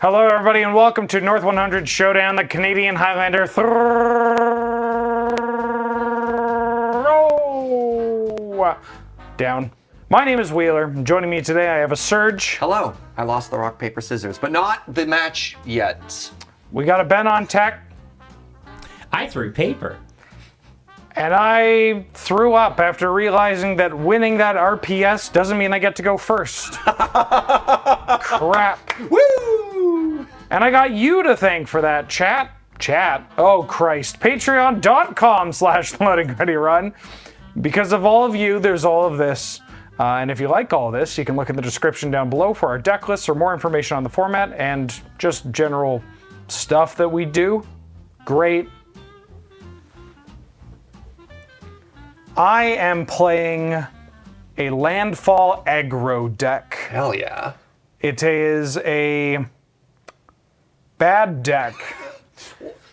Hello, everybody, and welcome to North 100 Showdown, the Canadian Highlander throw down. My name is Wheeler. Joining me today, I have a Serge. Hello. I lost the rock, paper, scissors, but not the match yet. We got a Ben on tech. I threw paper. And I threw up after realizing that winning that RPS doesn't mean I get to go first. Crap. Woo! And I got you to thank for that, chat. Oh, Christ. Patreon.com/loadingreadyrun. Because of all of you, there's all of this. And if you like all this, you can look in the description down below for our deck lists or more information on the format and just general stuff that we do. Great. I am playing a Landfall Aggro deck. Hell yeah. It is a bad deck,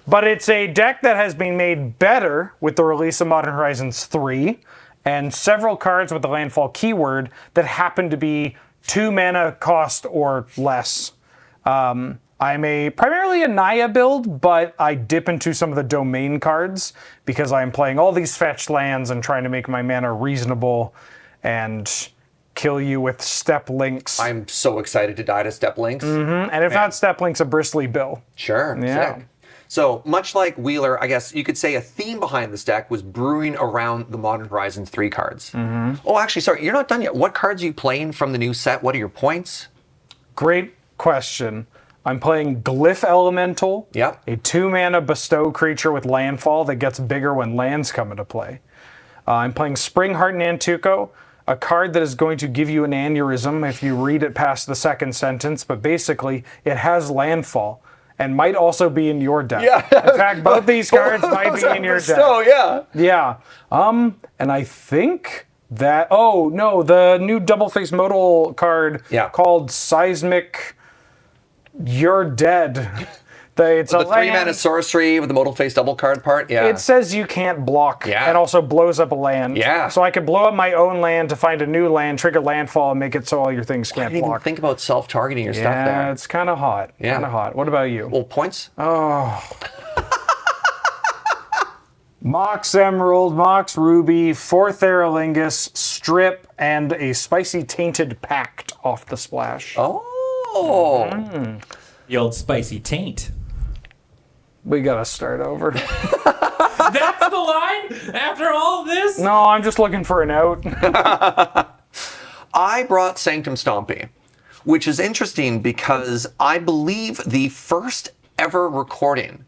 but it's a deck that has been made better with the release of Modern Horizons 3 and several cards with the Landfall keyword that happen to be 2 mana cost or less. I'm primarily a Naya build, but I dip into some of the domain cards because I'm playing all these fetched lands and trying to make my mana reasonable and kill you with step links. I'm so excited to die to step links. And if not step links, a bristly bill. Sure. Yeah. Sick. So much like Wheeler, I guess you could say a theme behind this deck was brewing around the Modern Horizons 3 cards. Oh, actually, sorry, you're not done yet. What cards are you playing from the new set? What are your points? Great question. I'm playing Glyph Elemental, Yep. a 2-mana bestow creature with landfall that gets bigger when lands come into play. I'm playing Springheart Nantuko, a card that is going to give you an aneurysm if you read it past the second sentence, but basically it has landfall and might also be in your deck. Yeah. In fact, both these cards might be in your deck. Oh, yeah. Yeah. And I think that, oh no, the new double-face modal card called Seismic You're Dead. It's The a 3-mana sorcery with the modal face double card part. Yeah. It says you can't block Yeah. and also blows up a land. Yeah. So I could blow up my own land to find a new land, trigger landfall, and make it so all your things I can't didn't even block. think about self-targeting your stuff Yeah, there. it's kind of hot. Yeah. Kind of hot. What about you? Well, points? Mox Emerald, Mox Ruby, 4th Aerolingus, Strip, and a Spicy Tainted Pact off the splash. Oh. The old spicy taint. We gotta start over. That's the line? After all this? No, I'm just looking for an out. I brought Sanctum Stompy, which is interesting because I believe the first ever recording,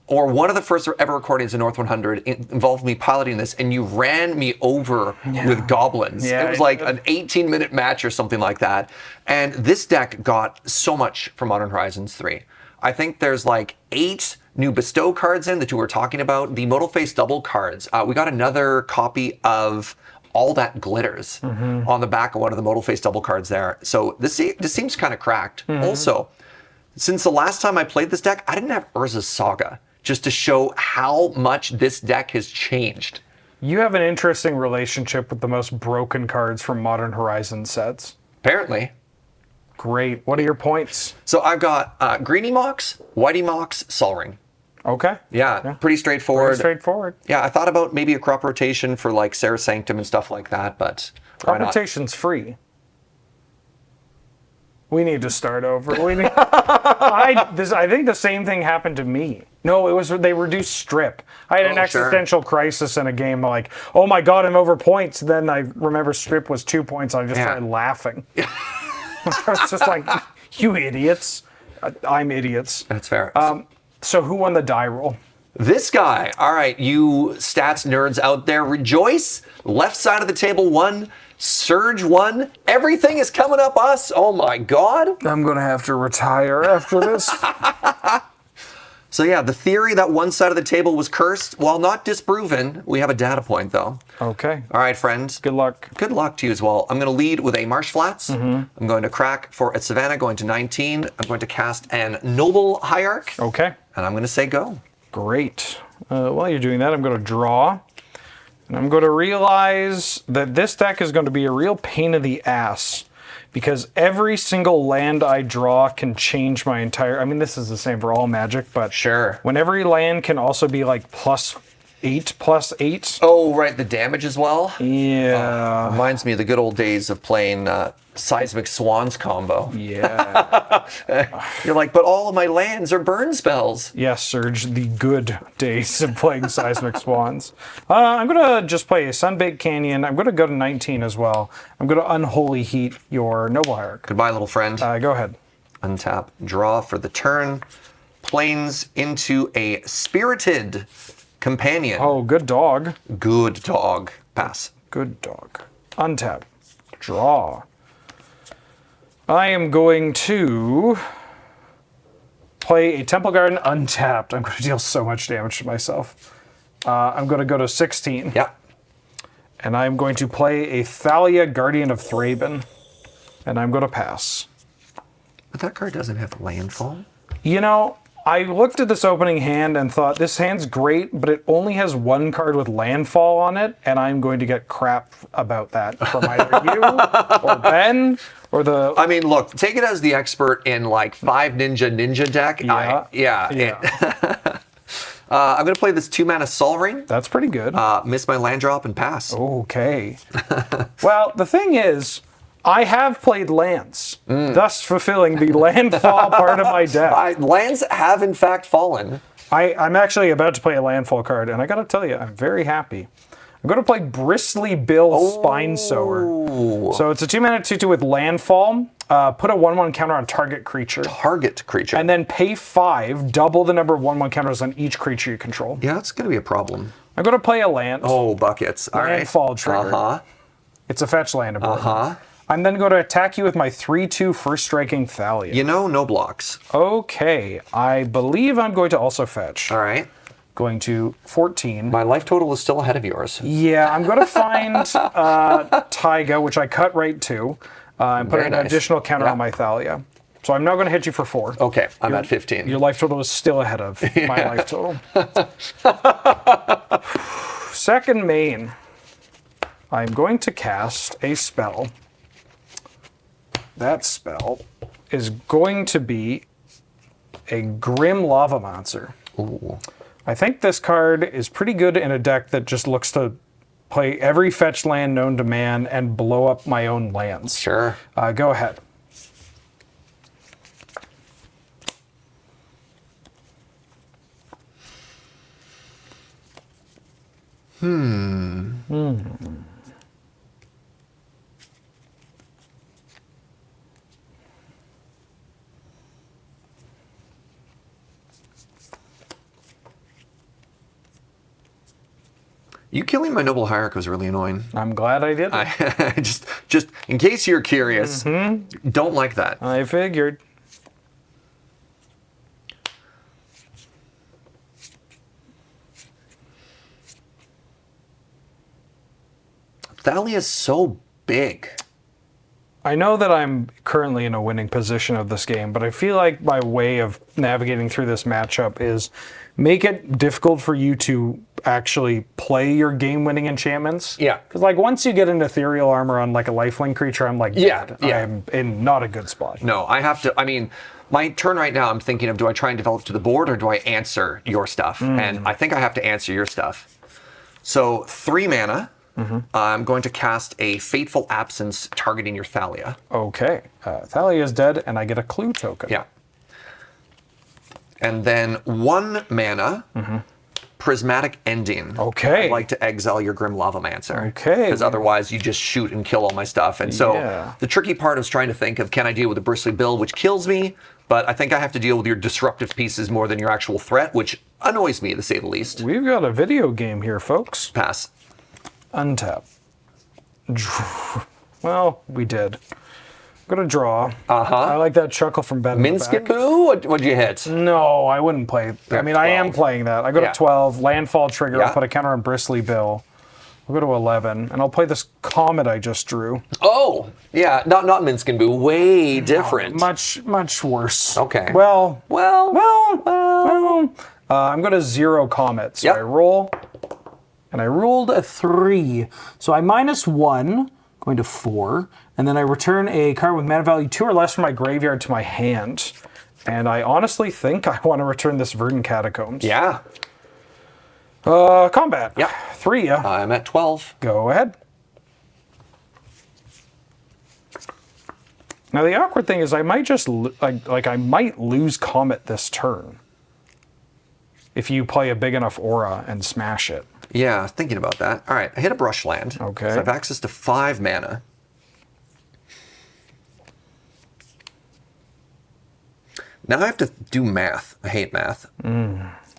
or one of the first ever recordings in North 100 involved me piloting this, and you ran me over with goblins. Yeah, it was like an 18-minute match or something like that. And this deck got so much from Modern Horizons 3. I think there's like 8 new bestow cards in that you were talking about. The modal face double cards. We got another copy of All That Glitters on the back of one of the modal face double cards there. So this seems kind of cracked. Also, since the last time I played this deck, I didn't have Urza's Saga, just to show how much this deck has changed. You have an interesting relationship with the most broken cards from Modern Horizon sets. Apparently. Great. What are your points? So I've got Greeny Mox, Whitey Mox, Sol Ring. Okay. Yeah, pretty straightforward. Pretty straightforward. Yeah, I thought about maybe a crop rotation for like Sarah Sanctum and stuff like that, but why not? Rotation's free. We need to start over. I think the same thing happened to me. No, it was they reduced Strip. I had an existential crisis in a game like, oh my god, I'm over points. Then I remember Strip was 2 points and I just started laughing. I was just like, you idiots. I'm idiots. That's fair. So who won the die roll? This guy. All right, you stats nerds out there, rejoice. Left side of the table won. Serge won. Everything is coming up us. Oh my god. I'm going to have to retire after this. So yeah, the theory that one side of the table was cursed, while not disproven, we have a data point though. Okay. All right, friends. Good luck. Good luck to you as well. I'm going to lead with a Marsh Flats. I'm going to crack for a Savannah, going to 19. I'm going to cast an Noble Hierarch. Okay. And I'm going to say go. Great. While you're doing that, I'm going to draw. And I'm going to realize that this deck is going to be a real pain in the ass because every single land I draw can change my entire... I mean, this is the same for all Magic, but Sure. when every land can also be like +8/+8. Oh, right, the damage as well? Yeah. Reminds me of the good old days of playing Seismic Swans combo. Yeah. You're like, but all of my lands are burn spells. Yes, Serge, the good days of playing Seismic Swans. I'm going to just play a Sunbaked Canyon. I'm going to go to 19 as well. I'm going to Unholy Heat your Noble Hierarch. Goodbye, little friend. Go ahead. Untap, draw for the turn. Planes into a Spirited Companion. Oh, good dog. Good dog. Pass. Good dog. Untap. Draw. I am going to play a Temple Garden untapped. I'm going to deal so much damage to myself. I'm going to go to 16. Yep. And I'm going to play a Thalia Guardian of Thraben. And I'm going to pass. But that card doesn't have Landfall. You know, I looked at this opening hand and thought, this hand's great, but it only has one card with Landfall on it, and I'm going to get crap about that from either you or Ben or the... I mean, look, take it as the expert in like 5 ninja deck. Yeah. I'm going to play this 2-mana Sol Ring. That's pretty good. Miss my land drop and pass. Okay. Well, the thing is, I have played lands, thus fulfilling the landfall part of my deck. Lands have in fact fallen. I'm actually about to play a landfall card, and I gotta tell you, I'm very happy. I'm gonna play Bristly Bill Spine Sower. So it's a 2-mana 2/2 with landfall. Put a 1/1 counter on target creature. Target creature. And then pay 5, double the number of 1/1 counters on each creature you control. Yeah, that's going to be a problem. I'm gonna play a land. Oh, buckets. All right. Landfall trigger. Uh-huh. It's a fetch land ability. Uh-huh. I'm then going to attack you with my 3/2 first striking Thalia. You know, no blocks. Okay, I believe I'm going to also fetch. All right. Going to 14. My life total is still ahead of yours. Yeah, I'm going to find Taiga, which I cut right to, and put Very an nice. additional counter Yeah. on my Thalia. So I'm now going to hit you for 4. Okay, I'm at 15. Your life total is still ahead of my life total. Second main, I'm going to cast a spell. That spell is going to be a Grim Lava Monster. Ooh. I think this card is pretty good in a deck that just looks to play every fetch land known to man and blow up my own lands. Sure. Go ahead. You killing my Noble Hierarch was really annoying. I'm glad I did it. just in case you're curious, don't like that. I figured. Thalia's so big. I know that I'm currently in a winning position of this game, but I feel like my way of navigating through this matchup is make it difficult for you to actually play your game-winning enchantments. Yeah. Because like once you get an ethereal armor on like a lifelink creature, I'm like, Yeah, dead. yeah. I'm in not a good spot. No, I have to, I mean, my turn right now, I'm thinking of, do I try and develop to the board or do I answer your stuff? And I think I have to answer your stuff. So 3 mana. I'm going to cast a Fateful Absence targeting your Thalia. Okay. Thalia is dead, and I get a clue token. Yeah. And then 1 mana, Prismatic Ending. Okay. I'd like to exile your Grim Lavamancer. Okay. Because otherwise you just shoot and kill all my stuff. And so Yeah. the tricky part is trying to think of, can I deal with a Bristly Bill, which kills me? But I think I have to deal with your disruptive pieces more than your actual threat, which annoys me, to say the least. We've got a video game here, folks. Pass. Untap. Well, we did. I'm gonna draw. I like that chuckle from Ben. in the Minskin back. Boo? What'd you hit? No, I wouldn't play. I mean, I am 12. playing that. I go Yeah. to 12, landfall trigger, Yeah. I'll put a counter on Bristly Bill. I'll go to 11, and I'll play this Comet I just drew. Oh, yeah, not Minskin Boo. Way different. Much worse. Okay. Well, Well. I'm going to 0 Comet. So Yep. I roll, and I rolled a 3. So I -1, going to 4, And then I return a card with mana value 2 or less from my graveyard to my hand. And I honestly think I want to return this Verdant Catacombs. Yeah. Combat. Yeah. 3, yeah. I'm at 12. Go ahead. Now the awkward thing is I might just I might lose Comet this turn if you play a big enough aura and smash it. Yeah, thinking about that. All right, I hit a brush land. Okay. So I have access to 5 mana. Now I have to do math. I hate math.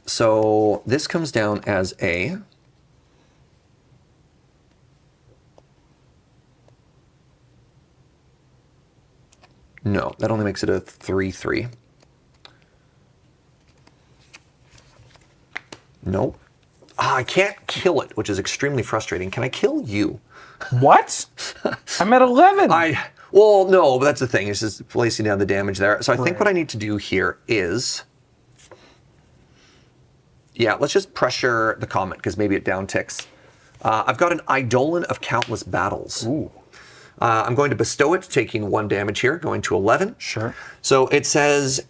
So this comes down as a... No, that only makes it a 3/3. Nope. I can't kill it, which is extremely frustrating. Can I kill you? What? I'm at 11. Well, no, but that's the thing. It's just placing down the damage there. So I think what I need to do here is... Yeah, let's just pressure the Comet, because maybe it down ticks. I've got an Eidolon of Countless Battles. Ooh. I'm going to bestow it, taking 1 damage here, going to 11. Sure. So it says,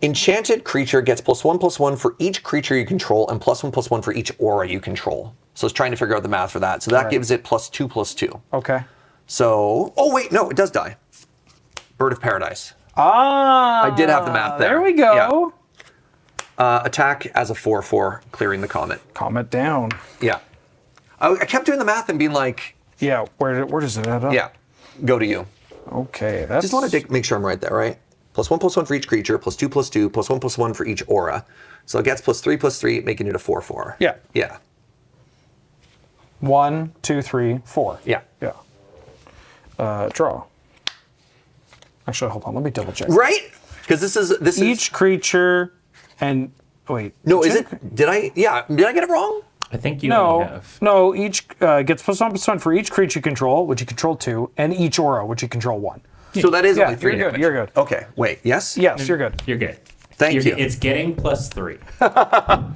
enchanted creature gets +1/+1 for each creature you control, and +1/+1 for each aura you control. So it's trying to figure out the math for that. So that gives it +2/+2. Okay. So, oh wait, no, it does die. Bird of Paradise. Ah. I did have the math there. There we go. Yeah. Attack as a 4/4, clearing the Comet. Comet down. Yeah. I kept doing the math and being like, Yeah, where does it add up? yeah, go to you. Okay, that's... Just want to make sure I'm right there, right? +1/+1 for each creature, +2/+2, +1/+1 for each aura. So it gets +3/+3, making it a 4/4. Yeah. Yeah. 1, 2, 3, 4. Yeah. Yeah. Draw. Actually, hold on. Let me double check. Right? Because this is Each creature and... Wait. No, is it? Did I get it wrong? I think you only No. have. No, each gets +1/+1 for each creature you control, which you control 2, and each aura, which you control 1. So that is Yeah, only 3 you're good, damage. you're good. Okay, wait, yes? Yes, you're good. You're good. Thank you. It's getting +3.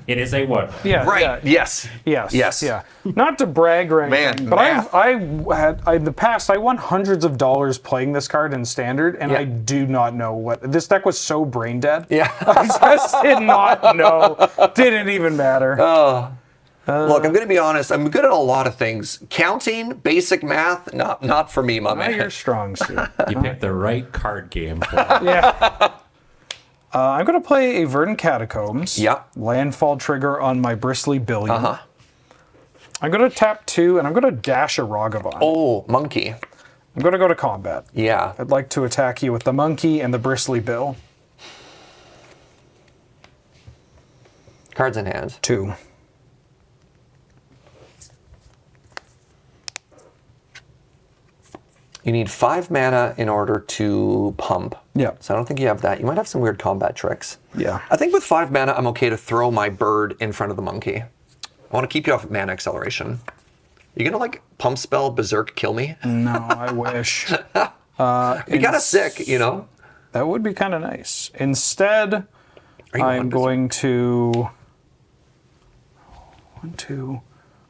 It is a 1. Yeah. Right, Yeah. yes. Yes. Yes. Yeah. Not to brag or anything, Man, but math. in the past I won hundreds of dollars playing this card in Standard, and Yeah. I do not know what this deck was so brain dead. Yeah. I just did not know. Didn't even matter. Look, I'm going to be honest. I'm good at a lot of things. Counting, basic math, not for me, my Not your man. strong suit. You picked the right card game for it. Yeah. I'm going to play a Verdant Catacombs. Yeah. Landfall trigger on my Bristly Billion. Uh-huh. I'm going to tap 2, and I'm going to dash a Ragavan. Oh, monkey. I'm going to go to combat. Yeah. I'd like to attack you with the monkey and the Bristly Bill. Cards in hand. 2. You need 5 mana in order to pump. Yeah. So I don't think you have that. You might have some weird combat tricks. Yeah. I think with 5 mana, I'm okay to throw my bird in front of the monkey. I want to keep you off mana acceleration. You gonna like pump spell berserk kill me? No, I wish. Be kind of sick, you know. That would be kind of nice. Instead, you I'm on going to... 1, 2...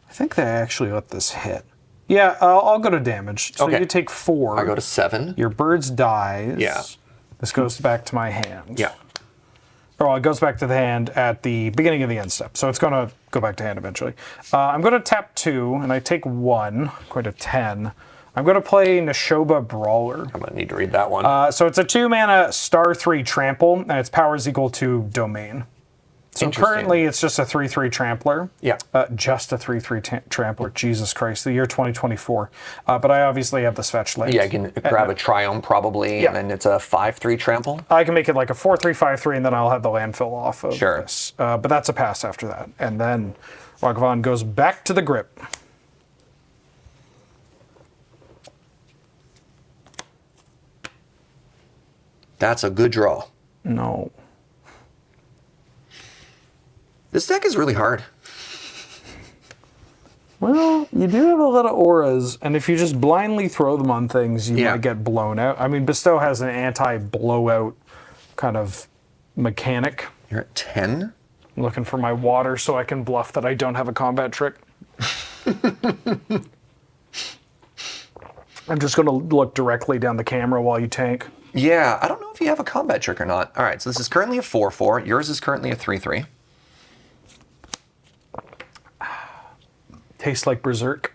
I think they actually let this hit. Yeah, I'll go to damage. So Okay. you take 4. I go to 7. Your birds dies. Yeah. This goes back to my hand. Yeah. Or it goes back to the hand at the beginning of the end step. So it's going to go back to hand eventually. I'm going to tap 2, and I take 1. I'm going to 10. I'm going to play Neshoba Brawler. I'm gonna need to read that one. So it's a 2-mana star 3 trample, and its power is equal to domain. So Interesting. currently it's just a 3/3 trampler. Yeah. Just a 3/3 trampler. Jesus Christ, the year 2024. But I obviously have this fetch link. Yeah, I can grab a Triumph probably, Yeah. and then it's a 5/3 trample. I can make it like a 4/3/5/3, and then I'll have the landfill off of Sure. this. But that's a pass after that. And then Ragavan goes back to the grip. That's a good draw. No. This deck is really hard. Well, you do have a lot of auras, and if you just blindly throw them on things, you Yeah. might get blown out. I mean, Bestow has an anti-blowout kind of mechanic. You're at 10. I'm looking for my water so I can bluff that I don't have a combat trick. I'm just going to look directly down the camera while you tank. Yeah, I don't know if you have a combat trick or not. All right, so this is currently a 4/4. Yours is currently a 3/3. Tastes like Berserk.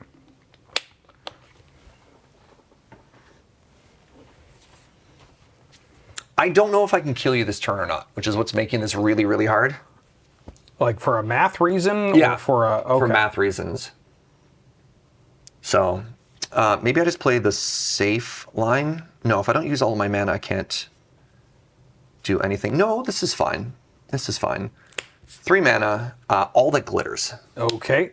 I don't know if I can kill you this turn or not, which is what's making this really, really hard. Like for a math reason? Yeah, Or for a... Okay. for math reasons. So maybe I just play the safe line. No, if I don't use all of my mana, I can't do anything. No, this is fine. This is fine. 3 mana, all that glitters. Okay.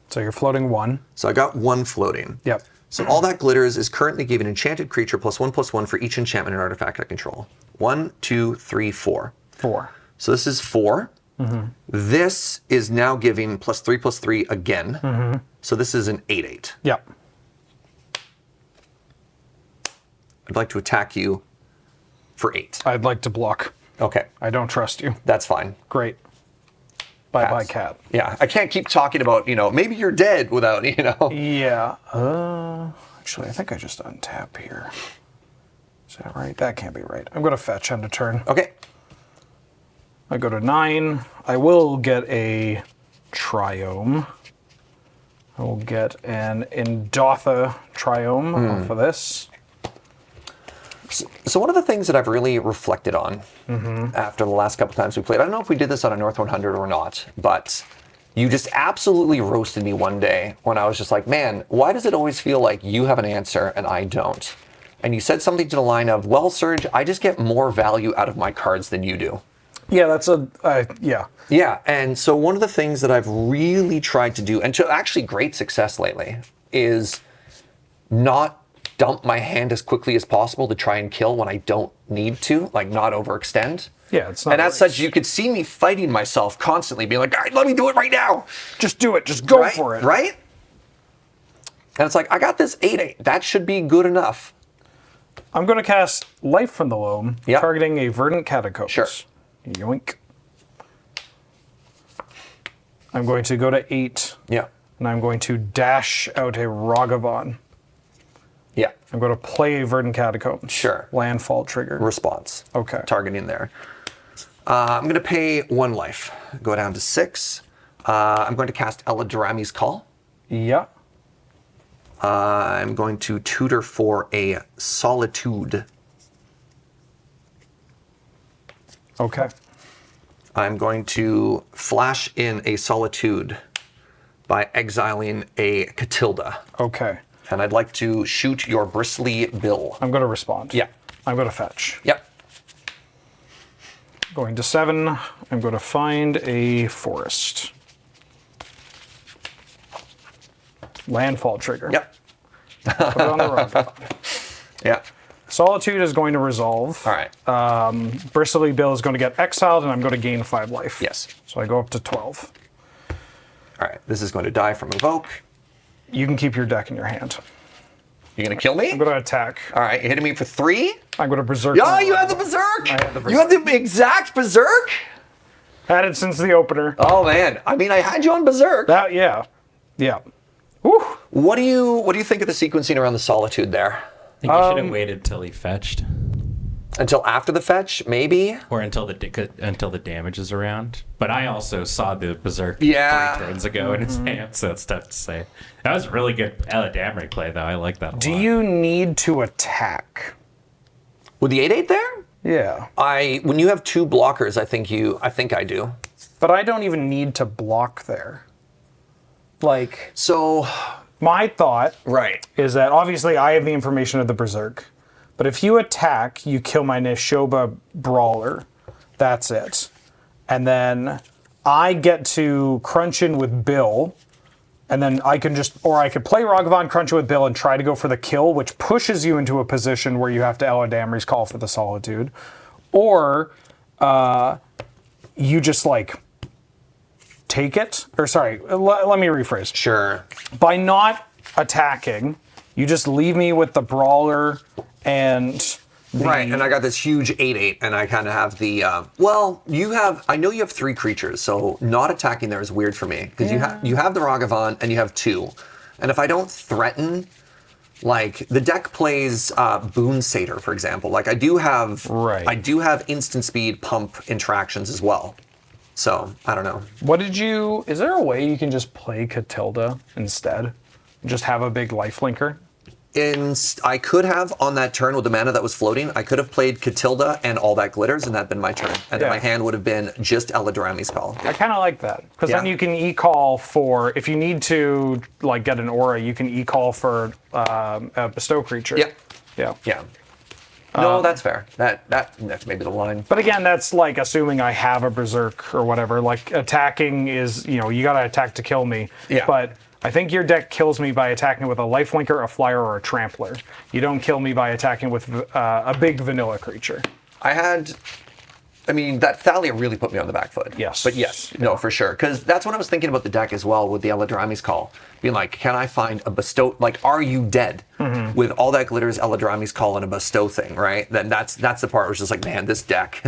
So you're floating 1. So I got 1 floating. Yep. So all that glitters is currently giving enchanted creature +1/+1 for each enchantment and artifact I control. 1, 2, 3, 4. 4. So this is 4. This is now giving +3/+3 again. So this is an 8/8. Yep. I'd like to attack you for 8. I'd like to block. Okay, I don't trust you. that's fine. Great. Bye-bye, Pass. cat. Yeah, I can't keep talking about, maybe you're dead without, Yeah. Actually, I think I just untap here. Is that right? That can't be right. I'm going to fetch end of turn. Okay. I go to 9. I will get a Triome. I will get an Indotha Triome off of this. So one of the things that I've really reflected on after the last couple times we played, I don't know if we did this on a North 100 or not, but you just absolutely roasted me one day when I was just like, man, why does it always feel like you have an answer and I don't? And you said something to the line of, well, Serge, I just get more value out of my cards than you do. Yeah, that's yeah. Yeah, and so one of the things that I've really tried to do, and to actually great success lately, is not dump my hand as quickly as possible to try and kill when I don't need to, like not overextend. Yeah, it's not. And as such, you could see me fighting myself constantly, being like, all right, let me do it right now. Just do it. Just go Right? for it. Right? And it's like, I got this 8/8. That should be good enough. I'm going to cast Life from the Loam, Yep. targeting a Verdant Catacombs. Sure. Yoink. I'm going to go to 8, Yeah. and I'm going to dash out a Ragavan. Yeah. I'm going to play a Verdant Catacombs. Sure. Landfall trigger. Response. Okay. Targeting there. I'm going to pay 1 life. Go down to 6. I'm going to cast LRRMTG's Call. Yeah. I'm going to tutor for a Solitude. Okay. I'm going to flash in a Solitude by exiling a Catilda. Okay. And I'd like to shoot your bristly bill. I'm going to respond. Yeah. I'm going to fetch. Yep. Going to 7. I'm going to find a forest. Landfall trigger. Yep. Put it on the Ragavan. Yeah. Solitude is going to resolve. All right. Bristly Bill is going to get exiled, and I'm going to gain 5 life. Yes. So I go up to 12. All right. This is going to die from Evoke. You can keep your deck in your hand. You're going to kill me? I'm going to attack. All right. You're hitting me for 3? I'm going to Berserk. Oh, my you had the Ragavan. Berserk? I had the You had the exact Berserk? Had it since the opener. Oh, man. I mean, I had you on Berserk. That, yeah. Yeah. Woo. What do you think of the sequencing around the Solitude there? I think you should have waited till he fetched, Until after the fetch, maybe? or until the damage is around. But I also saw the Berserk Yeah. 3 turns ago in his hand, so it's tough to say. That was a really good LRRMTG play, though. I like that a lot. Do you need to attack? With the 8/8 there? Yeah. When you have 2 blockers, I think I do. But I don't even need to block there. Like, So, my thought right. is that obviously I have the information of the Berserk. But if you attack, you kill my Neshoba Brawler. That's it. And then I get to crunch in with Bill. And then I can I could play Ragavan, crunch it with Bill, and try to go for the kill, which pushes you into a position where you have to LRRMTG's Call for the Solitude. Or you just like take it. Or sorry, let me rephrase. Sure. By not attacking, you just leave me with the Brawler and the... Right, and I got this huge 8/8, and I kind of have the, I know you have 3 creatures, so not attacking there is weird for me, because you have the Ragavan, and you have 2. And if I don't threaten Like the deck plays Boon Satyr, for example. Like I do have instant speed pump interactions as well. So I don't know. Is there a way you can just play Catilda instead? Just have a big lifelinker? I could have on that turn with the mana that was floating, I could have played Catilda and all that glitters, and that'd been my turn. And then my hand would have been just LRRMTG's Call. I kind of like that because then you can e-call for, if you need to like get an aura, you can e-call for a bestow creature. Yeah. No, that's fair. That's maybe the line. But again, that's like assuming I have a berserk or whatever. Like attacking is, you gotta attack to kill me. Yeah. But I think your deck kills me by attacking with a lifelinker, a flyer, or a trampler. You don't kill me by attacking with a big vanilla creature. That Thalia really put me on the back foot. Yes. But no, for sure. Because that's what I was thinking about the deck as well with the LRRMTG's Call. Being like, can I find a bestow, like, are you dead? With all that glitters, LRRMTG's Call, and a bestow thing, right? Then that's the part where it's just like, man, this deck.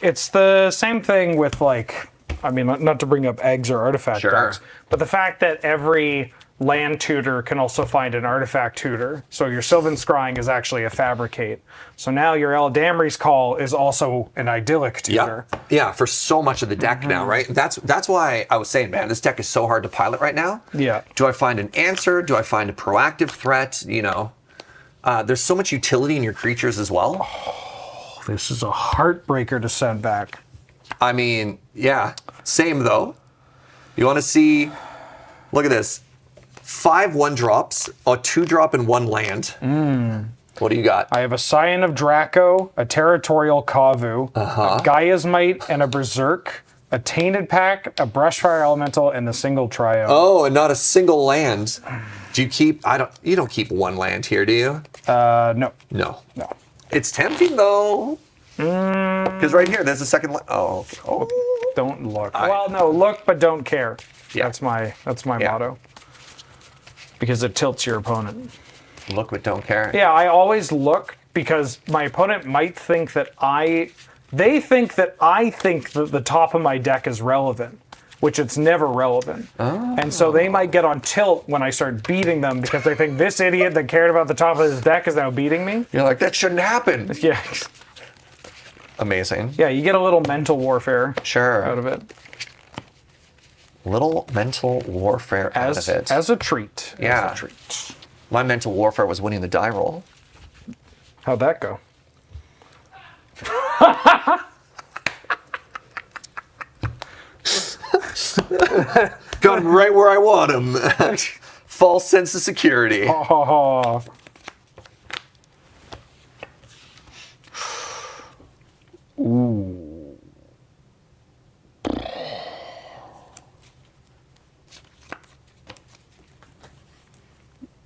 It's the same thing with like, not to bring up eggs or artifact decks, but the fact that every land tutor can also find an artifact tutor. So your Sylvan Scrying is actually a fabricate. So now your LRRMTG's Call is also an idyllic tutor. Yeah, for so much of the deck now, right? That's why I was saying, man, this deck is so hard to pilot right now. Yeah. Do I find an answer? Do I find a proactive threat? There's so much utility in your creatures as well. Oh, this is a heartbreaker to send back. Yeah, same though. You want to see, look at this. 5 1-drops, a 2-drop, and 1 land. What do you got? I have a Scion of Draco, a Territorial Kavu, a Gaia's Might, and a Berserk, a Tainted Pack, a Brushfire Elemental, and a single Trio. Oh, and not a single land. Do you keep, you don't keep 1 land here, do you? No. No. It's tempting though. Because right here, there's a second land. Oh. Don't look. Look, but don't care. Yeah. That's my motto. Because it tilts your opponent. Look but don't care. Yeah, I always look because my opponent might think that I think that the top of my deck is relevant, which it's never relevant. Oh. And so they might get on tilt when I start beating them because they think this idiot that cared about the top of his deck is now beating me. You're like, that shouldn't happen. Yeah. Amazing. Yeah, you get a little mental warfare out of it. Little mental warfare out of it. As a treat. Yeah. As a treat. My mental warfare was winning the die roll. How'd that go? Got him right where I want him. False sense of security. Oh. Ooh.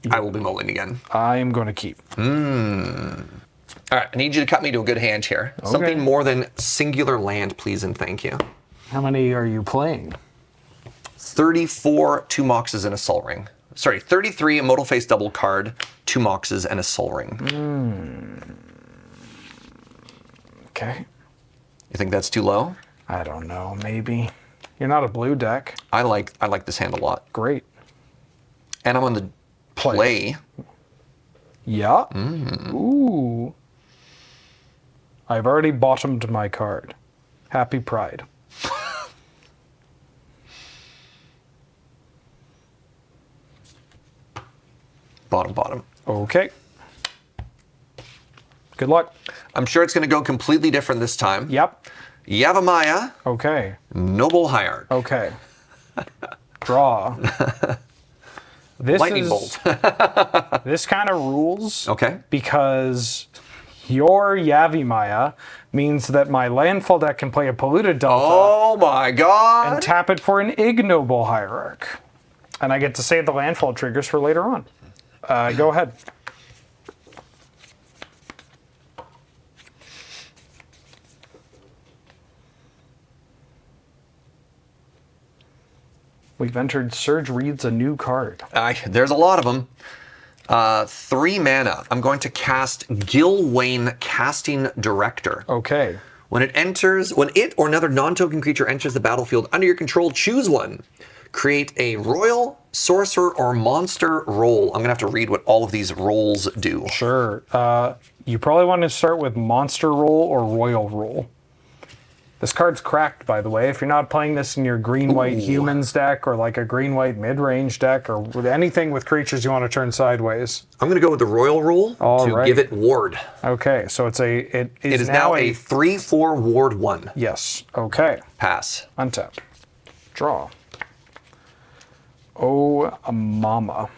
I will be mulling again. I am going to keep. All right, I need you to cut me to a good hand here. Okay. Something more than singular land, please and thank you. How many are you playing? 34 2 Moxes and a Soul Ring. Sorry, 33 a Modal Face double card, 2 Moxes and a Soul Ring. Okay. You think that's too low? I don't know, maybe. You're not a blue deck. I like this hand a lot. Great. And I'm on the play. Yeah. Ooh. I've already bottomed my card. Happy Pride. Bottom. Okay. Good luck. I'm sure it's going to go completely different this time. Yep. Yavimaya. Okay. Noble Hierarch. Okay. Draw. Lightning Bolt. This kind of rules. Okay. Because your Yavimaya means that my Landfall deck can play a Polluted Delta. Oh my god. And tap it for an Ignoble Hierarch. And I get to save the Landfall triggers for later on. Go ahead. We've entered Serge reads a new card. There's a lot of them. 3 mana. I'm going to cast Gilwain Casting Director. Okay. When it or another non-token creature enters the battlefield under your control, choose one. Create a royal sorcerer or monster roll. I'm going to have to read what all of these rolls do. Sure. You probably want to start with monster roll or royal roll. This card's cracked, by the way. If you're not playing this in your green-white humans deck or like a green-white mid-range deck or with anything with creatures you want to turn sideways. I'm going to go with the royal rule to give it ward. Okay, so it is now a 3/4 ward 1. Yes. Okay. Pass. Untap. Draw. Oh, mama.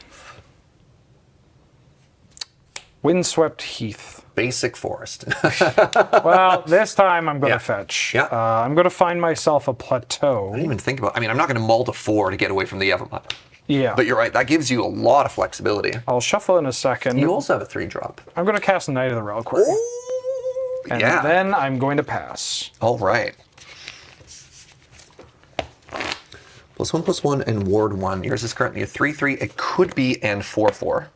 Windswept Heath. Basic forest. Well, this time I'm going to fetch. Yeah. I'm going to find myself a plateau. I didn't even think about. I mean, I'm not going to mull to 4 to get away from the Evermud. Yeah. But you're right. That gives you a lot of flexibility. I'll shuffle in a second. You also have a 3-drop. I'm going to cast Knight of the Reliquary. Ooh, And yeah. then I'm going to pass. All right. +1/+1 and ward 1. Yours is currently a 3/3. It could be an 4/4.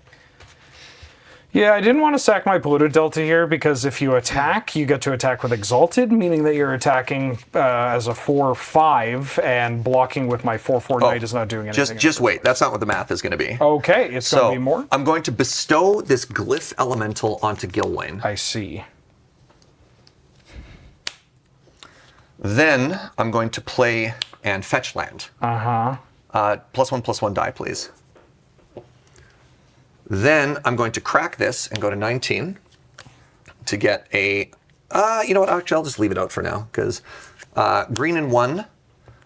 Yeah, I didn't want to sack my polluted delta here because if you attack, you get to attack with Exalted, meaning that you're attacking as a 4/5 and blocking with my 4/4 Knight is not doing anything. Just wait. That's not what the math is going to be. Okay, it's going to be more? I'm going to bestow this Glyph Elemental onto Gilwain. I see. Then I'm going to play and fetch land. Uh-huh. +1/+1 die, please. Then I'm going to crack this and go to 19 to get a... you know what? Actually, I'll just leave it out for now because green and 1.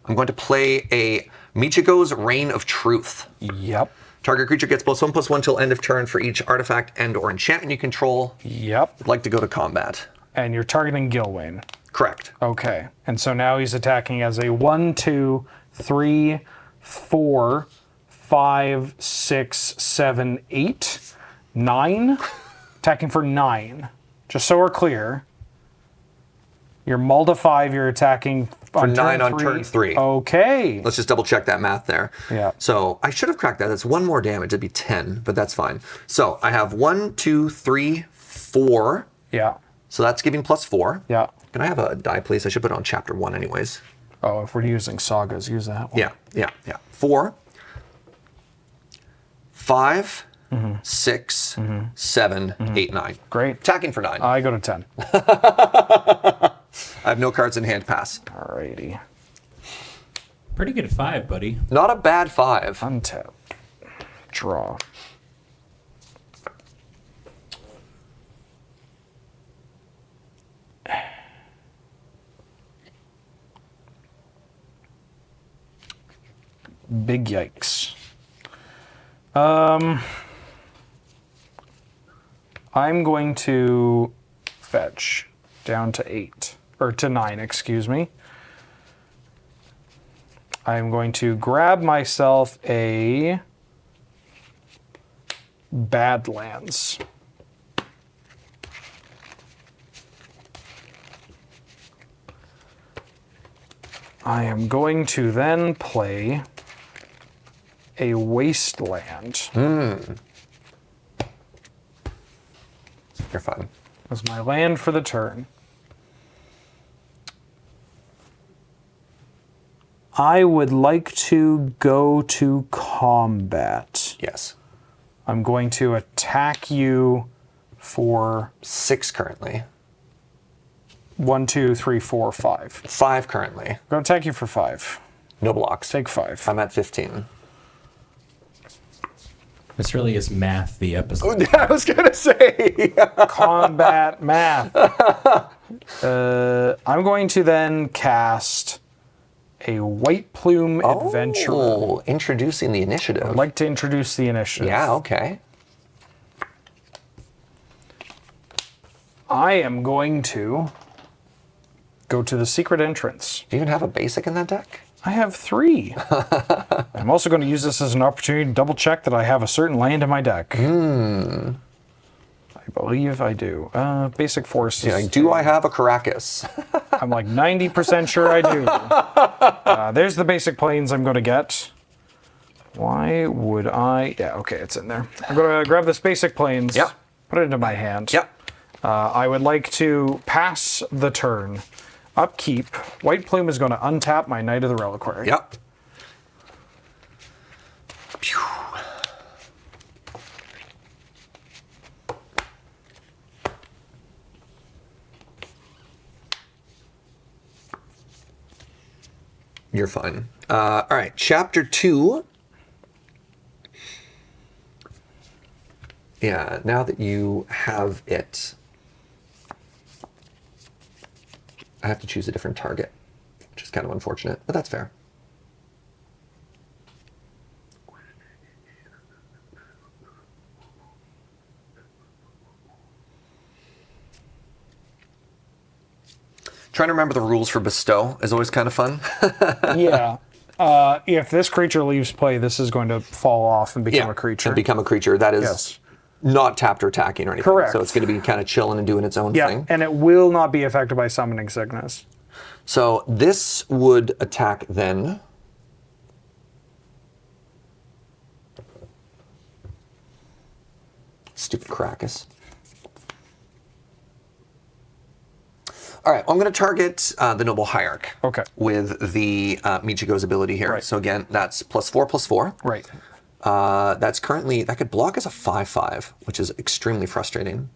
I'm going to play a Michigo's Reign of Truth. Yep. Target creature gets +1/+1 till end of turn for each artifact and or enchantment you control. Yep. I'd like to go to combat. And you're targeting Gilwain. Correct. Okay. And so now he's attacking as a 1, 2, 3, 4, 5, 6, 7, 8, 9. Attacking for 9. Just so we're clear. You're mull to 5, you're attacking For 9 on turn 3. Okay. Let's just double check that math there. Yeah. So I should have cracked that. That's 1 more damage. It'd be 10, but that's fine. So I have 1, 2, 3, 4. Yeah. So that's giving +4. Yeah. Can I have a die, please? I should put it on chapter 1 anyways. Oh, if we're using sagas, use that one. Yeah. 4, 5, 6, 7, 8, 9. Great. Attacking for 9. I go to 10. I have no cards in hand. Pass. Alrighty. Pretty good 5, buddy. Not a bad 5. Untap. Draw. Big yikes. I'm going to fetch down to 8, or to 9, excuse me. I'm going to grab myself a Badlands. I am going to then play a Wasteland. You're fine. As my land for the turn. I would like to go to combat. Yes. I'm going to attack you for 6 currently. 1, 2, 3, 4, 5. 5 currently. I'm going to attack you for 5. No blocks. Take 5. I'm at 15. This really is math, the episode. I was going to say. Combat math. I'm going to then cast a White Plume Adventurer. Oh, introducing the initiative. I'd like to introduce the initiative. Yeah, okay. I am going to go to the secret entrance. Do you even have a basic in that deck? I have 3. I'm also going to use this as an opportunity to double check that I have a certain land in my deck. I believe I do. Basic force. Yeah, do I have a Caracas? I'm like 90% sure I do. There's the basic planes I'm going to get. Why would I? Yeah, okay, it's in there. I'm going to grab this basic planes. Yep. Put it into my hand. Yep. I would like to pass the turn. Upkeep. White Plume is going to untap my Knight of the Reliquary. Yep. You're fine. All right, chapter 2. Yeah, now that you have it, I have to choose a different target, which is kind of unfortunate, but that's fair. Trying to remember the rules for bestow is always kind of fun. Yeah. If this creature leaves play, this is going to fall off and become a creature. And become a creature. That is Yes. not tapped or attacking or anything. Correct. So it's going to be kind of chilling and doing its own Yeah, thing. and it will not be affected by summoning sickness. So this would attack then. Stupid Krakus. All right, I'm going to target the Noble Hierarch. Okay. With the Michigo's ability here. Right. So again, that's +4/+4. Right. That's currently, that could block as a 5/5, which is extremely frustrating.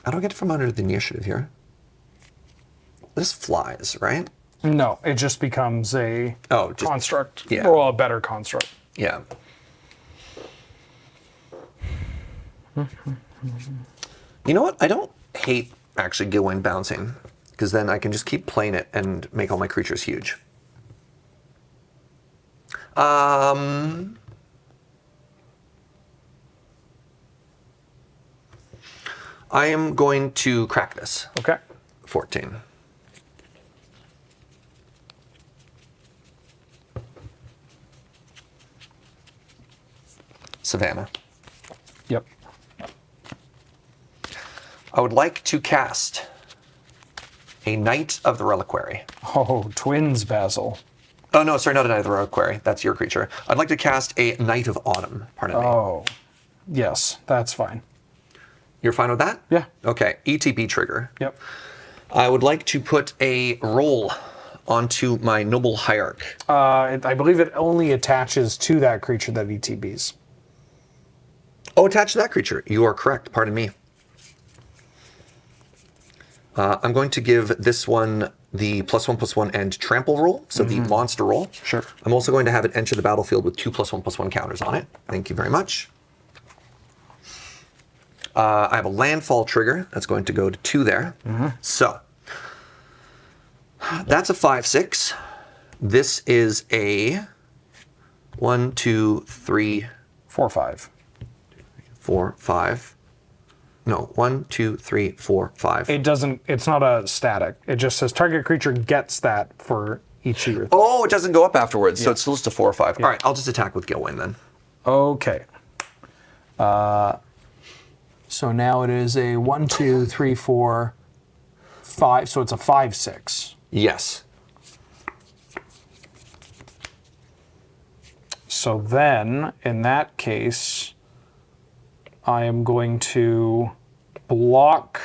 I don't get it from under the initiative here. This flies, right? No, it just becomes a construct. Yeah. Well, a better construct. Yeah. You know what? I don't hate actually Gilwain bouncing, because then I can just keep playing it and make all my creatures huge. I am going to crack this. Okay. 14. Savannah. Yep. I would like to cast a Knight of the Reliquary. Oh, twins, Basil. Oh, no, sorry, not a Knight of the Reliquary. That's your creature. I'd like to cast a Knight of Autumn. Pardon me. Oh, yes, that's fine. You're fine with that? Yeah. Okay, ETB trigger. Yep. I would like to put a roll onto my Noble Hierarch. I believe it only attaches to that creature that ETBs. Oh, attached to that creature. You are correct. Pardon me. I'm going to give this one the +1/+1 and trample roll, so the monster roll. Sure. I'm also going to have it enter the battlefield with 2 +1/+1 counters on it. Thank you very much. I have a landfall trigger. That's going to go to 2 there. So that's a 5/6. This is a 1, 2, 3, 4/5. 4, 5. No, 1, 2, 3, 4, 5. It doesn't. It's not a static. It just says target creature gets that for each of your. Oh, it doesn't go up afterwards, so it's still just a 4 or 5. All right, I'll just attack with Gilwain then. Okay. So now it is a 1, 2, 3, 4, 5. So it's a 5/6. Yes. So then, in that case, I am going to block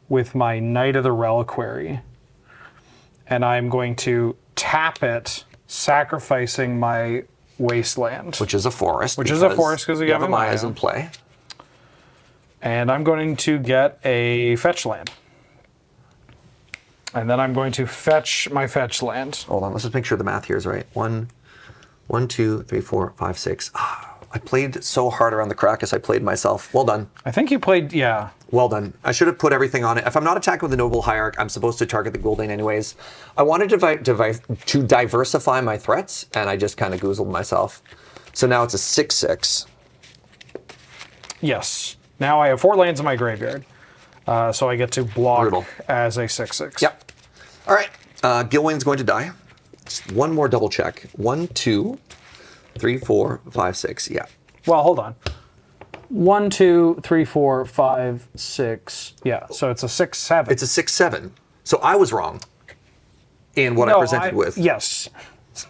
with my Knight of the Reliquary. And I'm going to tap it, sacrificing my Wasteland. Which is a forest. Which is a forest because you have a Maya's Maya. in play. And I'm going to get a fetch land. And then I'm going to fetch my fetch land. Hold on, let's just make sure the math here is right. 1, 2, 3, 4, 5, 6. I played so hard around the Krakus, I played myself. Well done. I think you played, yeah. Well done. I should have put everything on it. If I'm not attacking with the Noble Hierarch, I'm supposed to target the Gul'dan anyways. I wanted to diversify my threats, and I just kind of goozled myself. So now it's a 6/6. Yes. Now I have 4 lands in my graveyard. So I get to block Brutal. as a 6/6. Yep. All right. Gilwain's going to die. Just one more double check. 1, 2, 3, 4, 5, 6. Yeah. Well, hold on. 1, 2, 3, 4, 5, 6. Yeah, so it's a 6/7. It's a 6/7. So I was wrong in what I presented with. Yes.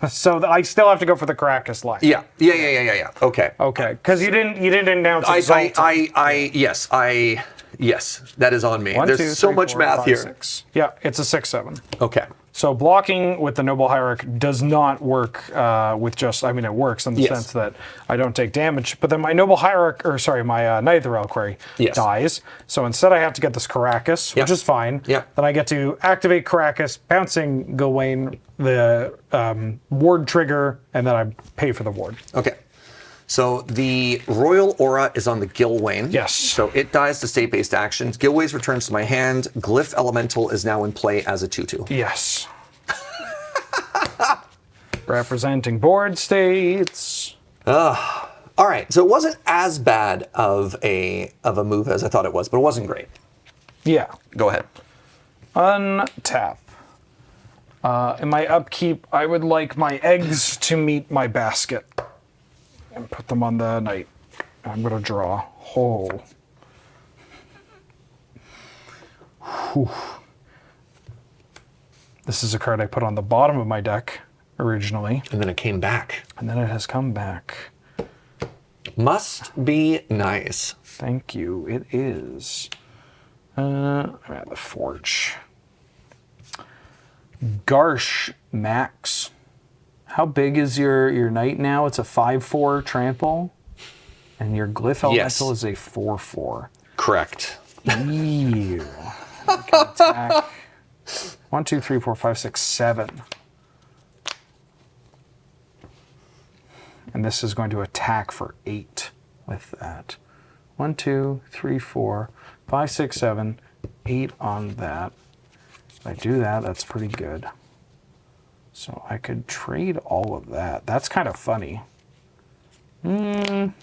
So I still have to go for the Krakus line. Yeah. Okay. Okay, because you didn't announce Exalted. Yes, that is on me. 1, There's 2, so 3, much 4, math 5, here. 6. Yeah, it's a 6/7. Okay. So blocking with the Noble Hierarch does not work with just, I mean, it works in the Yes. sense that I don't take damage, but then my Noble Hierarch, or sorry, my Knight of the Reliquary Yes. dies. So instead I have to get this Caracas, Yep. which is fine. Yep. Then I get to activate Caracas, bouncing Gawain, the ward trigger, and then I pay for the ward. Okay. So the Royal Aura is on the Gilwain. Yes. So it dies to state-based actions. Gilways returns to my hand. Glyph Elemental is now in play as a 2/2. Yes. Representing board states. All right. So it wasn't as bad of a move as I thought it was, but it wasn't great. Yeah. Go ahead. Untap. In my upkeep, I would like my eggs to meet my basket. And put them on the knight. I'm going to draw. Oh. Whew. This is a card I put on the bottom of my deck originally, And then it came back. and then it has come back. Must be nice. Thank you. It is. I'm at the Forge. Garsh Max. How big is your knight now? It's a 5/4 trample. And your Glyph Elemental is a 4/4. Correct. Ew. I can attack. 1, 2, 3, 4, 5, 6, 7. And this is going to attack for 8 with that. 1, 2, 3, 4, 5, 6, 7, 8 on that. If I do that, that's pretty good. So I could trade all of that. That's kind of funny. Do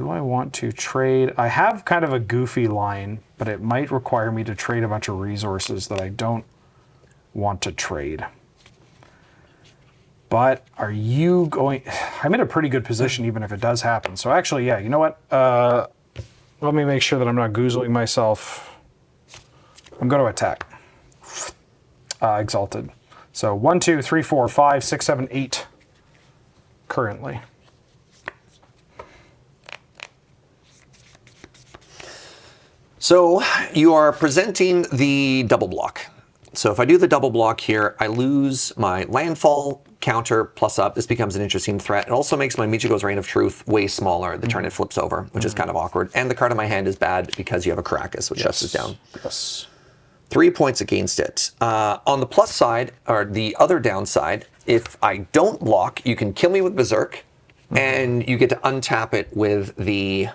I want to trade? I have kind of a goofy line, but it might require me to trade a bunch of resources that I don't want to trade. But are you going... I'm in a pretty good position even if it does happen. So actually, yeah, you know what? Let me make sure that I'm not goozling myself. I'm going to attack. Exalted. So 1, 2, 3, 4, 5, 6, 7, 8 currently. So you are presenting the double block. So if I do the double block here, I lose my landfall counter plus up. This becomes an interesting threat. It also makes my Michigo's Reign of Truth way smaller the turn it flips over, which is kind of awkward. And the card in my hand is bad because you have a Caracas, which shuts us down. Yes. 3 points against it. On the plus side, or the other downside, if I don't block, you can kill me with Berserk, and you get to untap it with the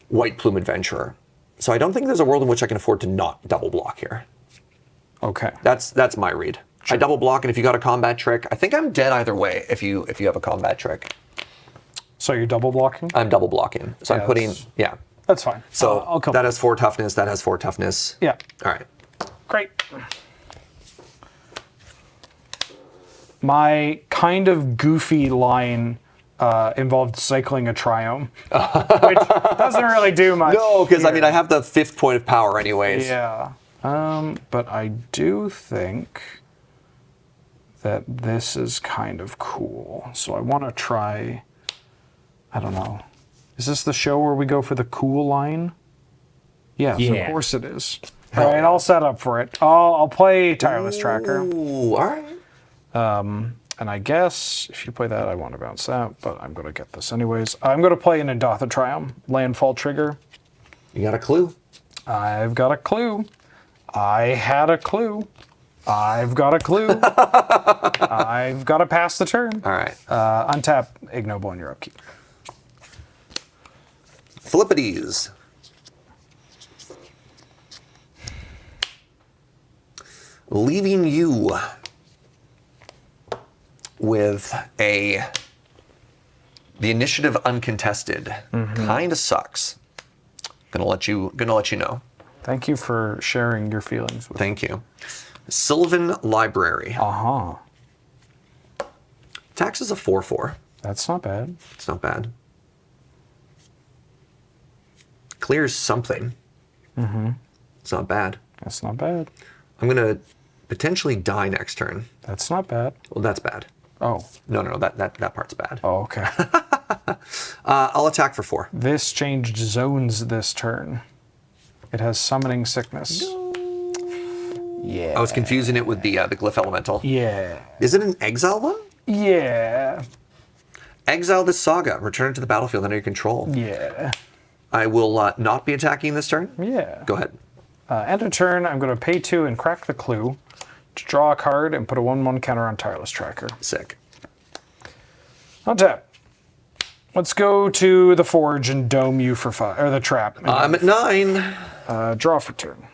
White Plume Adventurer. So I don't think there's a world in which I can afford to not double block here. Okay. That's my read. I double block, and if you got a combat trick, I think I'm dead either way if you have a combat trick. So you're double blocking? I'm double blocking. So Yeah, I'm putting, that's- yeah. That's fine. So I'll kill that them. has 4 toughness, that has 4 toughness. Yeah. All right. Great. My kind of goofy line involved cycling a Triome, which doesn't really do much. No, because I mean, here. I have the 5th point of power anyways. Yeah. But I do think that this is kind of cool. So I want to try, I don't know. Is this the show where we go for the cool line? Yes, Yeah. of course it is. All right, I'll set up for it. I'll play Tireless Tracker. Ooh, all right. And I guess if you play that, I want to bounce that, but I'm going to get this anyways. I'm going to play an Endotha Triumph Landfall trigger. You got a clue? I've got a clue. I had a clue. I've got a clue. I've got to pass the turn. All right. Untap Ignoble in your upkeep. Flippities. Leaving you with the initiative uncontested. Kind of sucks. Gonna let you know. Thank you for sharing your feelings with me. Thank you. Sylvan Library. Uh-huh. Tax is a 4/4. That's not bad. It's not bad. Clears something. It's not bad. That's not bad. I'm gonna potentially die next turn. That's not bad. Well, that's bad. Oh. No, that part's bad. Oh, okay. I'll attack for 4. This changed zones this turn. It has Summoning Sickness. Yeah. I was confusing it with the Glyph Elemental. Yeah. Is it an exile one? Yeah. Exile this Saga. Return it to the battlefield under your control. Yeah. I will not be attacking this turn. Yeah. Go ahead. End of turn, I'm going to pay 2 and crack the clue to draw a card and put a 1/1 counter on Tireless Tracker. Sick. Untap. Let's go to the Forge and dome you for 5, or the trap. I'm at 9. Draw for turn.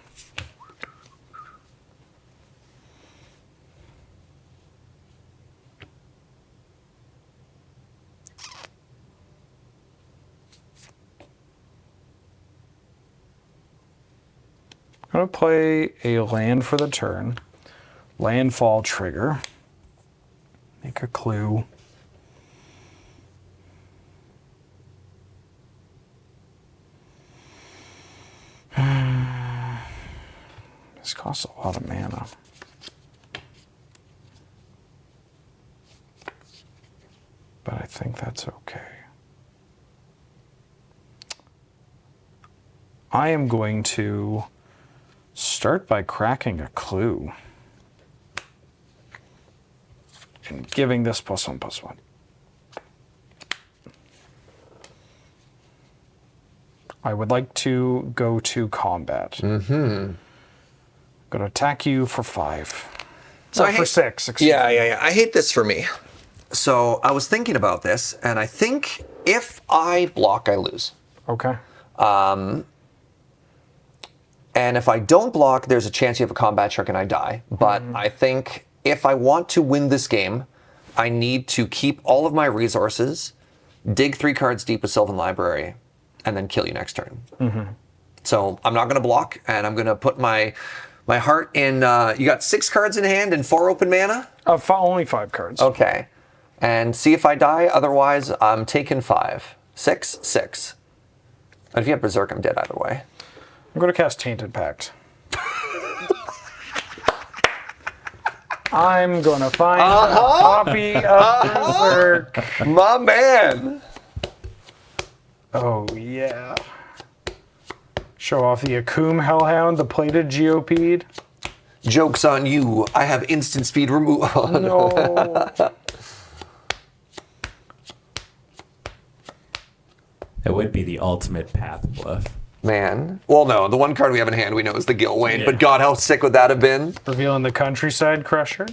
I'm going to play a land for the turn. Landfall trigger. Make a clue. This costs a lot of mana. But I think that's okay. I am going to start by cracking a clue and giving this +1/+1. I would like to go to combat. I'm going to attack you for 5. So Or for 6. Excuse me. Yeah. I hate this for me. So I was thinking about this, and I think if I block, I lose. Okay. And if I don't block, there's a chance you have a combat trick and I die. But I think if I want to win this game, I need to keep all of my resources, dig 3 cards deep with Sylvan Library, and then kill you next turn. So I'm not going to block, and I'm going to put my heart in. You got 6 cards in hand and 4 open mana? Only 5 cards. Okay. And see if I die. Otherwise, I'm taking 5. 6, 6. And if you have Berserk, I'm dead either way. I'm going to cast Tainted Pact. I'm going to find a copy of Berserk. My man! Oh, yeah. Show off the Akum Hellhound, the plated Geopede. Joke's on you. I have instant speed removal. No. That would be the ultimate path bluff. Man. Well, no. The one card we have in hand we know is the Gilwain. Yeah. But God, how sick would that have been? Revealing the Countryside Crusher.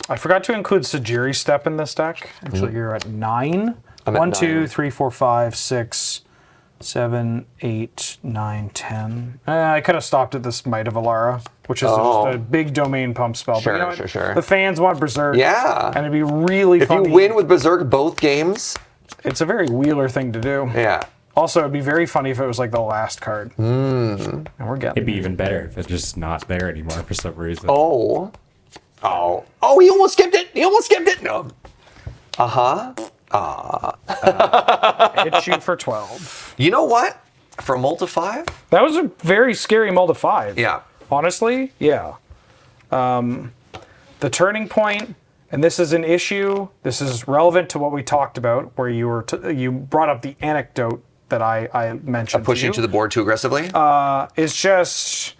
I forgot to include Sajiri Step in this deck. Actually, you're at 9. I'm at 1, 2, 9. 3, 4, 5, 6, 7, 8, 9, 10. I could have stopped at this Might of Alara, which is just a big domain pump spell. Sure, but you know what? sure, sure. The fans want Berserk. Yeah. And it'd be really If funny. you win with Berserk both games, It's a very Wheeler thing to do. yeah. Also, it'd be very funny if it was like the last card. And we're getting It'd be even better if it's just not there anymore for some reason. Oh, he almost skipped it. No. hit you for 12. You know what? For a Multi 5? That was a very scary multi 5. Yeah. Honestly, yeah. The turning point, and this is an issue. This is relevant to what we talked about, where you were you brought up the anecdote that I mentioned. Pushing to to the board too aggressively? It's just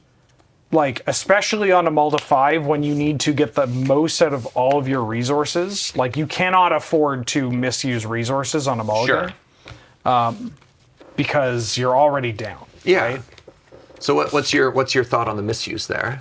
like, especially on a multi 5, when you need to get the most out of all of your resources. Like, you cannot afford to misuse resources on a mulligan. Sure. Because you're already down. Yeah. Right? So what's your thought on the misuse there?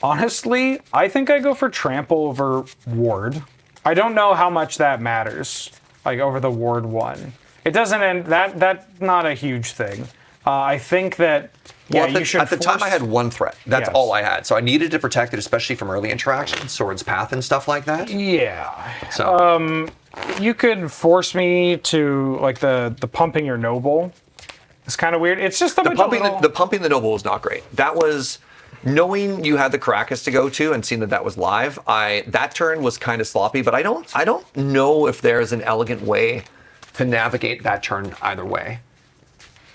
Honestly, I think I go for trample over ward. I don't know how much that matters, like over the ward 1. It doesn't end, that's not a huge thing. I think that, yeah, Well, you should at the time I had 1 threat. That's Yes. all I had. So I needed to protect it, especially from early interactions, Sword's Path and stuff like that. Yeah. So You could force me to, like, the pumping your noble. It's kind of weird. It's just a bunch of little... the pumping the noble was not great. That was knowing you had the Caracas to go to and seeing that was live. That turn was kind of sloppy, but I don't know if there's an elegant way to navigate that turn either way.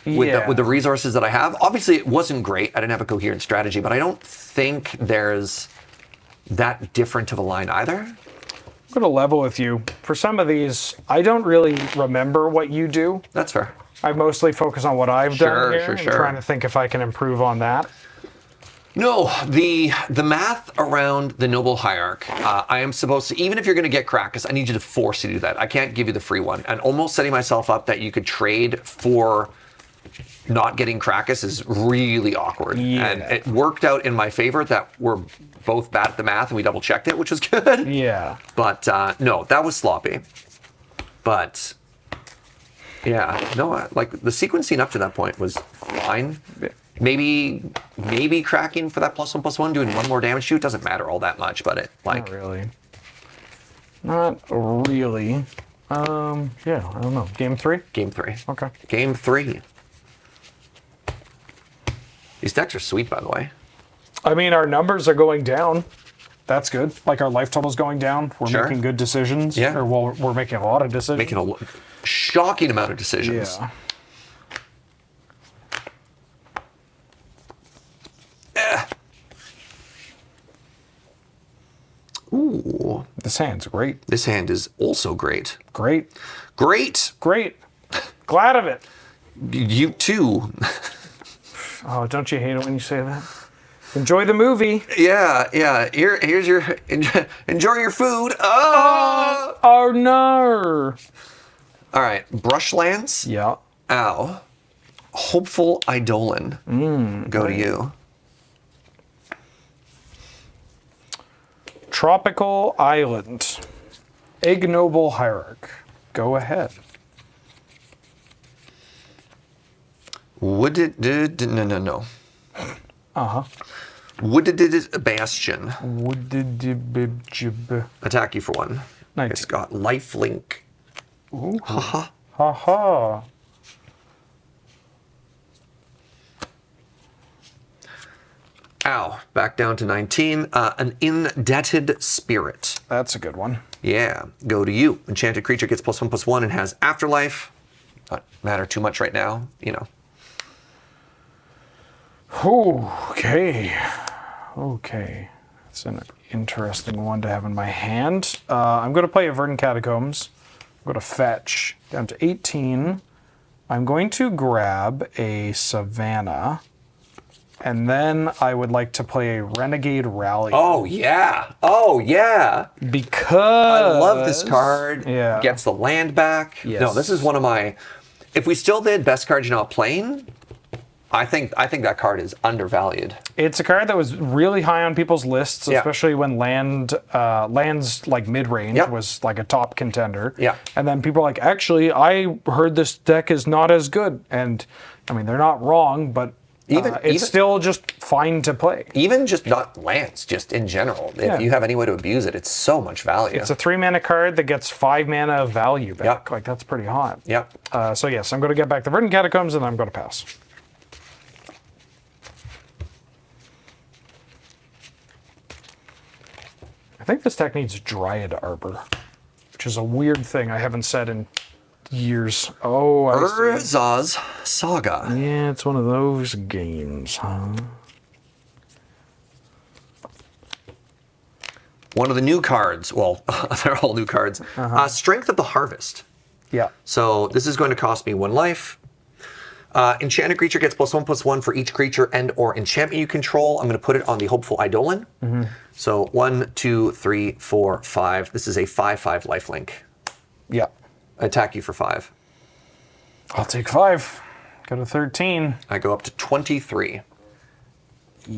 With the resources that I have. Obviously, it wasn't great. I didn't have a coherent strategy, but I don't think there's that different of a line either. I'm going to level with you. For some of these, I don't really remember what you do. That's fair. I mostly focus on what I've done here. Sure. And trying to think if I can improve on that. No, the math around the Noble Hierarch, I am supposed to, even if you're going to get Krakus, I need you to force you to do that. I can't give you the free one. And almost setting myself up that you could trade for not getting Krakus is really awkward. Yeah. And it worked out in my favor that we're both bad at the math and we double checked it, which was good. Yeah. But no, that was sloppy. But yeah, no, like the sequencing up to that point was fine. Maybe cracking for that +1/+1, doing 1 more damage to you, doesn't matter all that much, but it like Not really. Not really. Yeah, I don't know. Game 3? Game 3. Okay. Game 3. These decks are sweet, by the way. I mean, our numbers are going down. That's good. Like, our life total's going down. We're Sure. making good decisions. Yeah. Or, well, we're making a lot of decisions. Making a shocking amount of decisions. Yeah. Ooh. This hand's great. This hand is also great. Great. Great! Great. Glad of it. You too. Oh, don't you hate it when you say that? Enjoy the movie. Yeah. Here's your... Enjoy your food. Oh! Oh, no. All right. Brushlands. Yeah. Ow. Hopeful Eidolon. Go to you. Tropical Island. Ignoble Hierarch. Go ahead. No. Uh-huh. Wooded Bastion. Woodidibibjib. Attack you for 1. 19. It's got lifelink. Ooh. Haha. Ha-ha. Ow. Back down to 19. An Indebted Spirit. That's a good one. Yeah. Go to you. Enchanted creature gets +1/+1 and has afterlife. Not matter too much right now, you know. Okay. Okay. That's an interesting one to have in my hand. I'm going to play a Verdant Catacombs. I'm going to fetch down to 18. I'm going to grab a Savannah. And then I would like to play a Renegade Rally. Oh, yeah. Oh, yeah. Because I love this card. Yeah. Gets the land back. Yes. No, this is one of my... If we still did best cards you're not playing, I think that card is undervalued. It's a card that was really high on people's lists, Yeah. especially when lands like mid-range Yep. was like a top contender. Yeah. And then people are like, actually, I heard this deck is not as good. And I mean, they're not wrong, but it's still just fine to play. Even just not lands, just in general. Yeah. If you have any way to abuse it, it's so much value. It's a 3-mana card that gets 5 mana of value back. Yep. Like, that's pretty hot. Yep. So yes, I'm going to get back to Verdant Catacombs, and then I'm going to pass. I think this deck needs Dryad Arbor, which is a weird thing I haven't said in years. Oh, I see. Urzaz's Saga. Yeah, it's one of those games, huh? One of the new cards. Well, they're all new cards. Strength of the Harvest. Yeah. So this is going to cost me 1 life. Enchanted creature gets +1/+1 for each creature and or enchantment you control. I'm going to put it on the Hopeful Eidolon. So 1, 2, 3, 4, 5. This is a 5/5 lifelink. Yeah. Attack you for 5. I'll take 5. Go to 13. I go up to 23.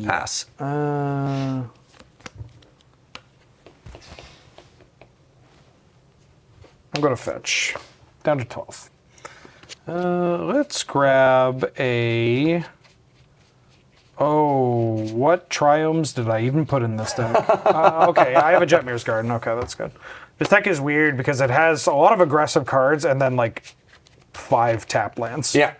Pass. I'm going to fetch. Down to 12. Let's grab a... Oh, what triomes did I even put in this deck? Okay, I have a Jetmir's Garden. Okay, that's good. This deck is weird because it has a lot of aggressive cards and then like 5 tap lands. Yeah.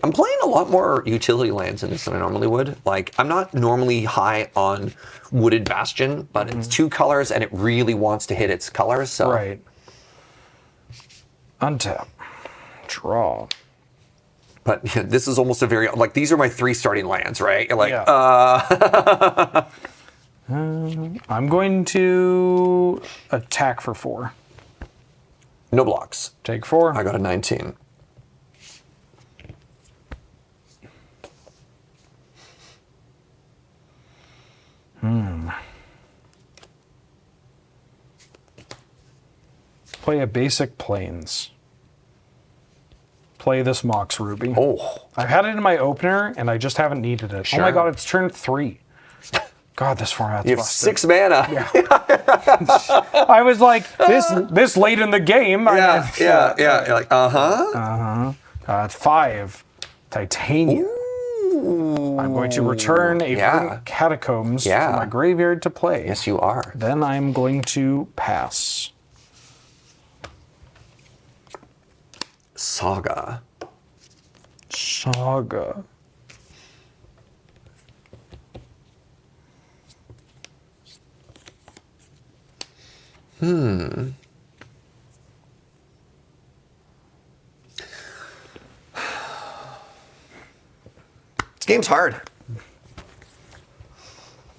I'm playing a lot more utility lands in this than I normally would. Like, I'm not normally high on Wooded Bastion, but it's 2 colors and it really wants to hit its colors. So. Right. Untap. Draw. But this is almost a very, like, these are my 3 starting lands, right? You're like, yeah. I'm going to attack for 4. no blocks. Take 4. I got a 19. play a basic plains. Play this Mox Ruby. Oh, I've had it in my opener, and I just haven't needed it. Oh my Sure. god, it's turn 3. God, this format's you have busted. 6 mana. I was like, this late in the game. Yeah. You're like, uh-huh. 5. Titanium. Ooh. I'm going to return a Verdant Catacombs Yeah. from my graveyard to play. Yes, you are. Then I'm going to pass. Saga. Saga. This game's hard.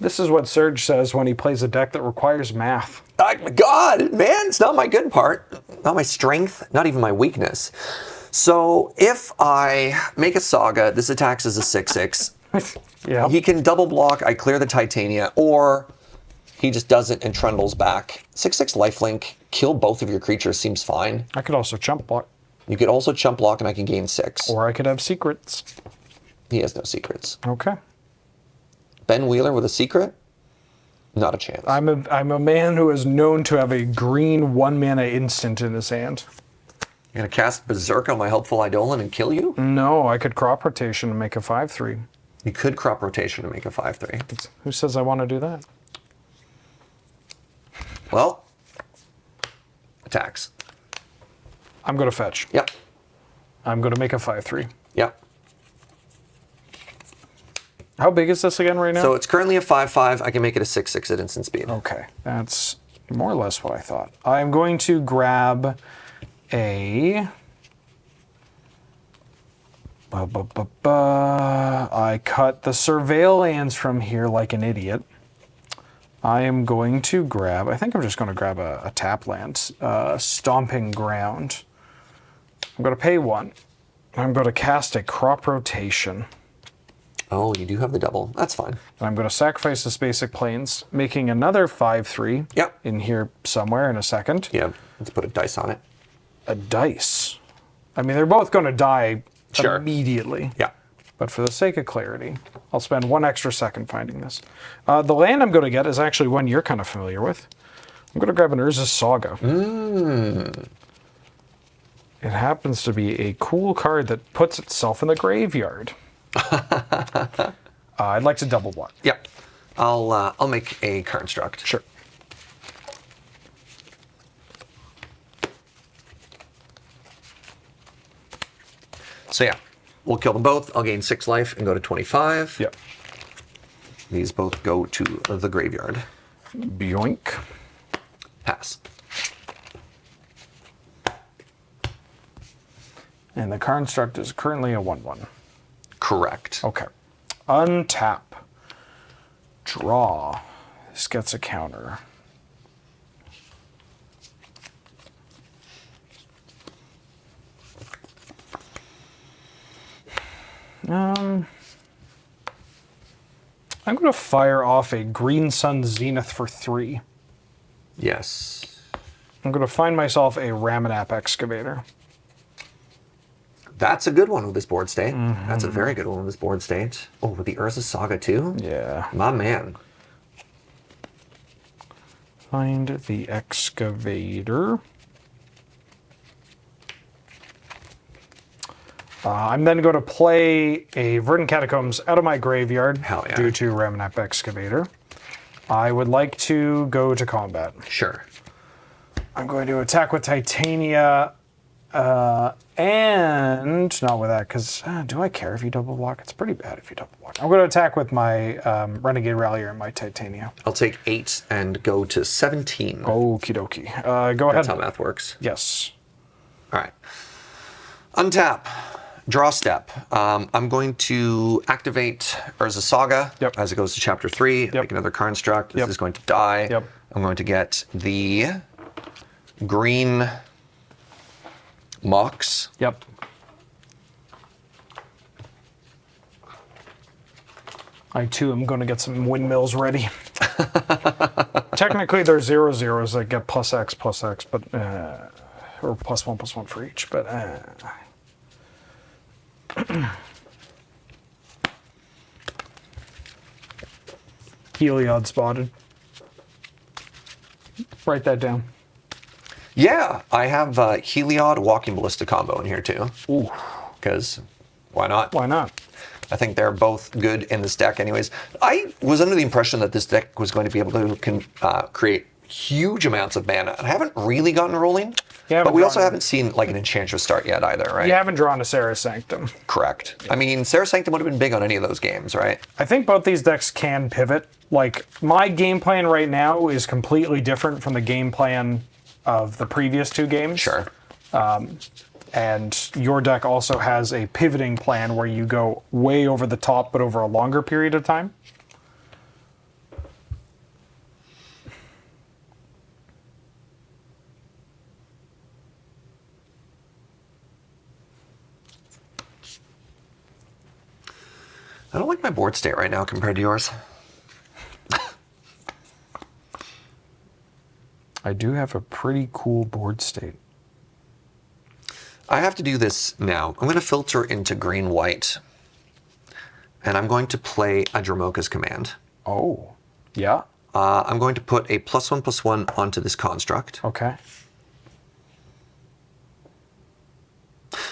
This is what Serge says when he plays a deck that requires math. God, man, it's not my good part. Not my strength, not even my weakness. So if I make a Saga, this attacks as a 6/6. Yeah. He can double block, I clear the Titania, or he just does it and trundles back. 6/6 lifelink, kill both of your creatures seems fine. I could also chump block, You could also chump block and I can gain 6. or I could have secrets. He has no secrets. Okay. Ben Wheeler with a secret? Not a chance. I'm a man who is known to have a green 1-mana instant in his hand. You're gonna cast Berserk on my helpful Eidolon and kill you? No, I could crop rotation and make a 5/3. You could crop rotation and make a 5/3. Who says I want to do that? Well, attacks. I'm going to fetch. Yep. I'm going to make a 5/3. Yep. How big is this again right now? So it's currently a 5/5. I can make it a 6/6 at instant speed. Okay, that's more or less what I thought. I'm going to grab a... I cut the Surveil lands from here like an idiot. I am going to grab... I think I'm just going to grab a tap land. Stomping Ground. I'm going to pay 1. I'm going to cast a Crop Rotation. Oh, you do have the double. That's fine. And I'm going to sacrifice this basic plains, making another 5/3 Yep. in here somewhere in a second. Yeah, let's put a dice on it. A dice. I mean, they're both going to die Sure. immediately. Yeah. But for the sake of clarity, I'll spend 1 extra second finding this. The land I'm going to get is actually one you're kind of familiar with. I'm going to grab an Urza's Saga. It happens to be a cool card that puts itself in the graveyard. I'd like to double block. Yep. I'll make a construct. Sure. So yeah, we'll kill them both. I'll gain 6 life and go to 25. Yep. These both go to the graveyard. Byoink. Pass. And the construct is currently a 1/1. Correct. Okay. Untap. Draw. This gets a counter. I'm going to fire off a Green Sun Zenith for 3. Yes. I'm going to find myself a Ramanap Excavator. That's a good one with this board state. That's a very good one with this board state. Oh, with the Urza Saga too? Yeah. My man. Find the Excavator. I'm then going to play a Verdant Catacombs out of my graveyard Hell yeah. due to Ramanap Excavator. I would like to go to combat. Sure. I'm going to attack with Titania, and not with that, because do I care if you double block? It's pretty bad if you double block. I'm going to attack with my Renegade Rallier and my Titania. I'll take 8 and go to 17. Okie dokie. Go That's ahead. how math works. Yes. All right. Untap. Draw step. I'm going to activate Urza Saga Yep. as it goes to chapter 3. Make another construct. This Yep. is going to die. Yep. I'm going to get the green Mox. Yep. I too am going to get some windmills ready. Technically, they're 0/0s that get +X, but or +1/+1 for each, but Heliod spotted. Write that down. Yeah, I have Heliod Walking Ballista combo in here too. Ooh. Because why not? Why not? I think they're both good in this deck anyways. I was under the impression that this deck was going to be able to create huge amounts of mana. I haven't really gotten rolling, but we also haven't seen like an Enchantress start yet either, right? You haven't drawn a Serra Sanctum. Correct. I mean, Serra Sanctum would have been big on any of those games, right? I think both these decks can pivot. Like, my game plan right now is completely different from the game plan of the previous two games. Sure. And your deck also has a pivoting plan where you go way over the top, but over a longer period of time. I don't like my board state right now compared to yours. I do have a pretty cool board state. I have to do this now. I'm going to filter into green-white. And I'm going to play a Dramoka's Command. Oh, yeah. I'm going to put a +1/+1 onto this construct. Okay.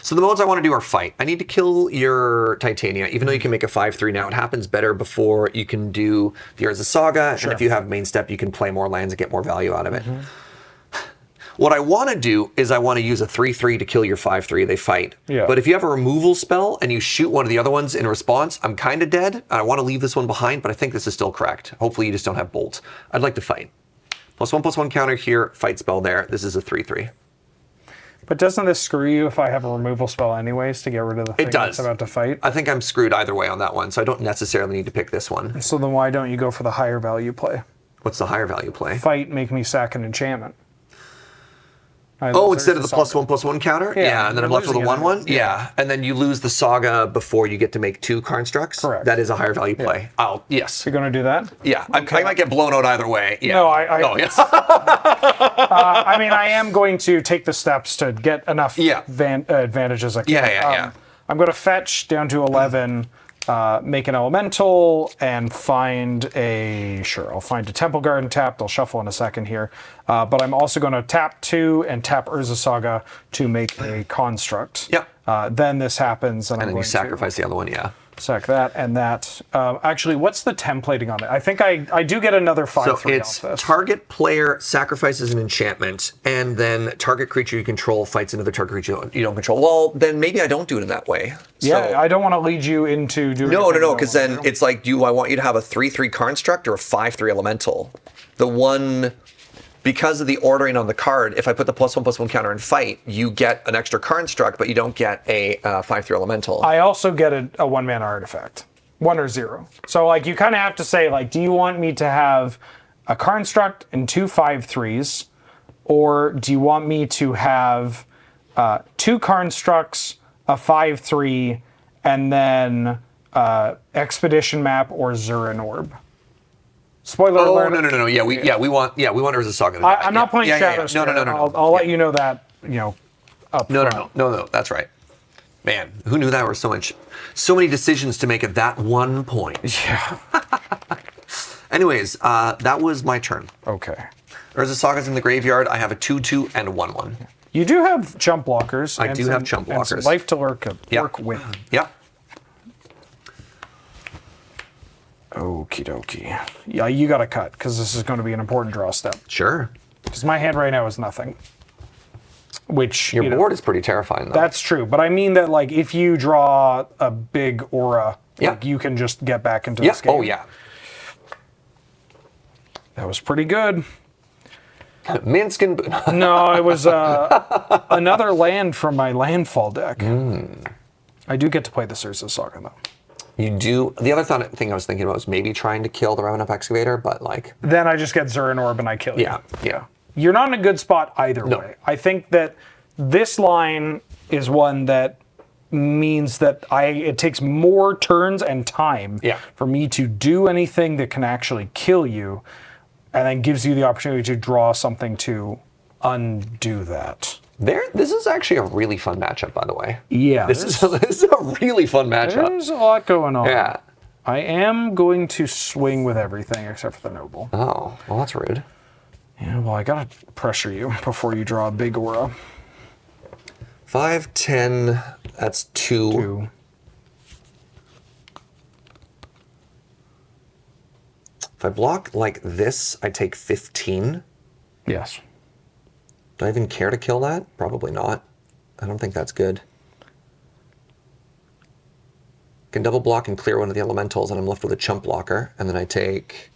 So the modes I want to do are fight. I need to kill your Titania, even though you can make a 5/3 now. It happens better before you can do the Urza Saga. Sure. And if you have main step, you can play more lands and get more value out of it. What I want to do is I want to use a 3/3 to kill your 5/3. They fight. Yeah. But if you have a removal spell and you shoot one of the other ones in response, I'm kind of dead. I want to leave this one behind, but I think this is still correct. Hopefully you just don't have bolt. I'd like to fight. +1/+1 counter here, fight spell there. This is a 3/3. But doesn't this screw you if I have a removal spell anyways to get rid of the thing It does. that's about to fight? I think I'm screwed either way on that one, so I don't necessarily need to pick this one. So then why don't you go for the higher value play? What's the higher value play? Fight, make me sack an enchantment. Oh, instead of the +1/+1 counter? Yeah, and then I'm you're left with a losing it. 1/1? Yeah. And then you lose the Saga before you get to make 2 constructs? Correct. That is a higher value play. Yes. You're going to do that? Yeah. I might get blown out either way. Yeah. No, Oh, yeah. I mean, I am going to take the steps to get enough advantages I can. Yeah. I'm going to fetch down to 11, make an elemental, and find I'll find a Temple Garden tapped. I'll shuffle in a second here. But I'm also going to tap 2 and tap Urza Saga to make a construct. Yep. Then this happens, and I'm And then going you sacrifice the other one, yeah. to sack that and that. Actually, what's the templating on it? I think I do get another 5/3 So off it's this. target player sacrifices an enchantment, and then target creature you control fights another target creature you don't control. Well, then maybe I don't do it in that way. Yeah, I don't want to lead you into doing. No, because then it's like, I want you to have a 3/3 construct or a 5/3 elemental. The one, because of the ordering on the card, if I put the +1/+1 counter in fight, you get an extra construct, but you don't get a 5/3 elemental. I also get a 1-mana artifact, 1 or 0. So like you kind of have to say like, do you want me to have a construct and 2 5/3s, or do you want me to have 2 constructs, a 5/3, and then Expedition Map or Zurin Orb? Spoiler alert. No. Yeah, we want Urza Saga. I'm not playing Shadow No. Spirit. I'll let you know that, up front. No. That's right. Man, who knew there were so many decisions to make at that one point? Yeah. Anyways, that was my turn. Okay. Urza Saga's in the graveyard. I have a 2/2 and a 1/1. You do have jump blockers. I do have jump and some blockers. life to work with. Yeah. Okie dokie. Yeah, you got to cut because this is going to be an important draw step. Sure. Because my hand right now is nothing. Which Your board is pretty terrifying, though. That's true, but I mean that like if you draw a big aura, like you can just get back into this game. Oh yeah. That was pretty good. Minsk and No, it was another land from my Landfall deck. I do get to play the Urza Saga though. You do. The other thing I was thinking about was maybe trying to kill the Revenant Excavator, but like. Then I just get Zurin Orb and I kill you. Yeah. You're not in a good spot either way. I think that this line is one that means that it takes more turns and time for me to do anything that can actually kill you, and then gives you the opportunity to draw something to undo that. This is actually a really fun matchup, by the way. Yeah. This is a really fun matchup. There's a lot going on. Yeah. I am going to swing with everything except for the noble. Oh, well, that's rude. Yeah, well, I gotta pressure you before you draw a big aura. 5, 10, that's 2. 2. If I block like this, I take 15. Yes. Do I even care to kill that? Probably not. I don't think that's good. Can double block and clear one of the elementals, and I'm left with a chump blocker. And then I take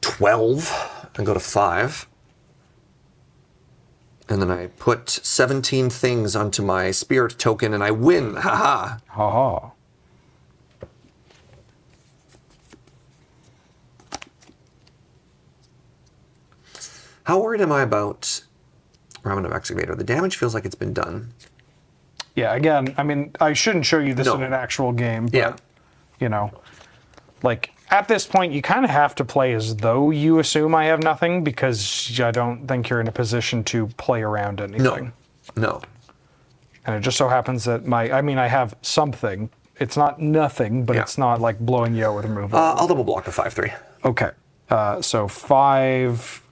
12 and go to 5. And then I put 17 things onto my spirit token, and I win. Haha. Haha. How worried am I about Remnant of Excavator? The damage feels like it's been done. Yeah, again, I mean, I shouldn't show you this No. in an actual game, but, Yeah. you know, like, at this point, you kind of have to play as though you assume I have nothing, because I don't think you're in a position to play around anything. No. And it just so happens that I have something. It's not nothing, but Yeah. it's not like blowing you out with removal. I'll double block a 5/3. Okay. So 5,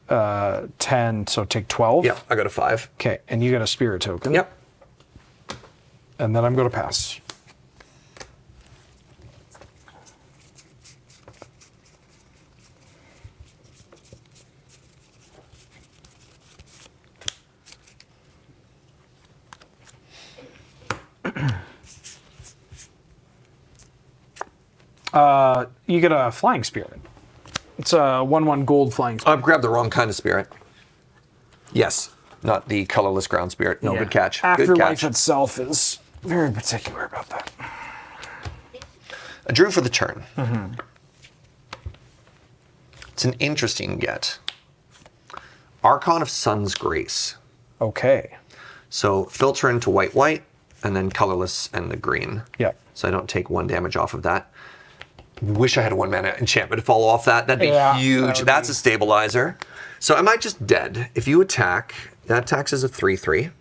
10, so take 12. Yeah, I go to 5. Okay, and you get a spirit token. Yep. And then I'm going to pass. You get a flying spirit. It's a 1/1 gold flying spirit. I've grabbed the wrong kind of spirit. Yes, not the colorless ground spirit. No, Yeah. good catch. Afterlife Good catch. itself is very particular about that. I drew for the turn. Mm-hmm. It's an interesting get. Archon of Sun's Grace. Okay. So filter into white, white, and then colorless and the green. Yeah. So I don't take 1 damage off of that. Wish I had a 1 mana enchantment to follow off that. That'd be Yeah, huge. that would That's be- a stabilizer. So am I just dead? If you attack, that attacks as a 3/3.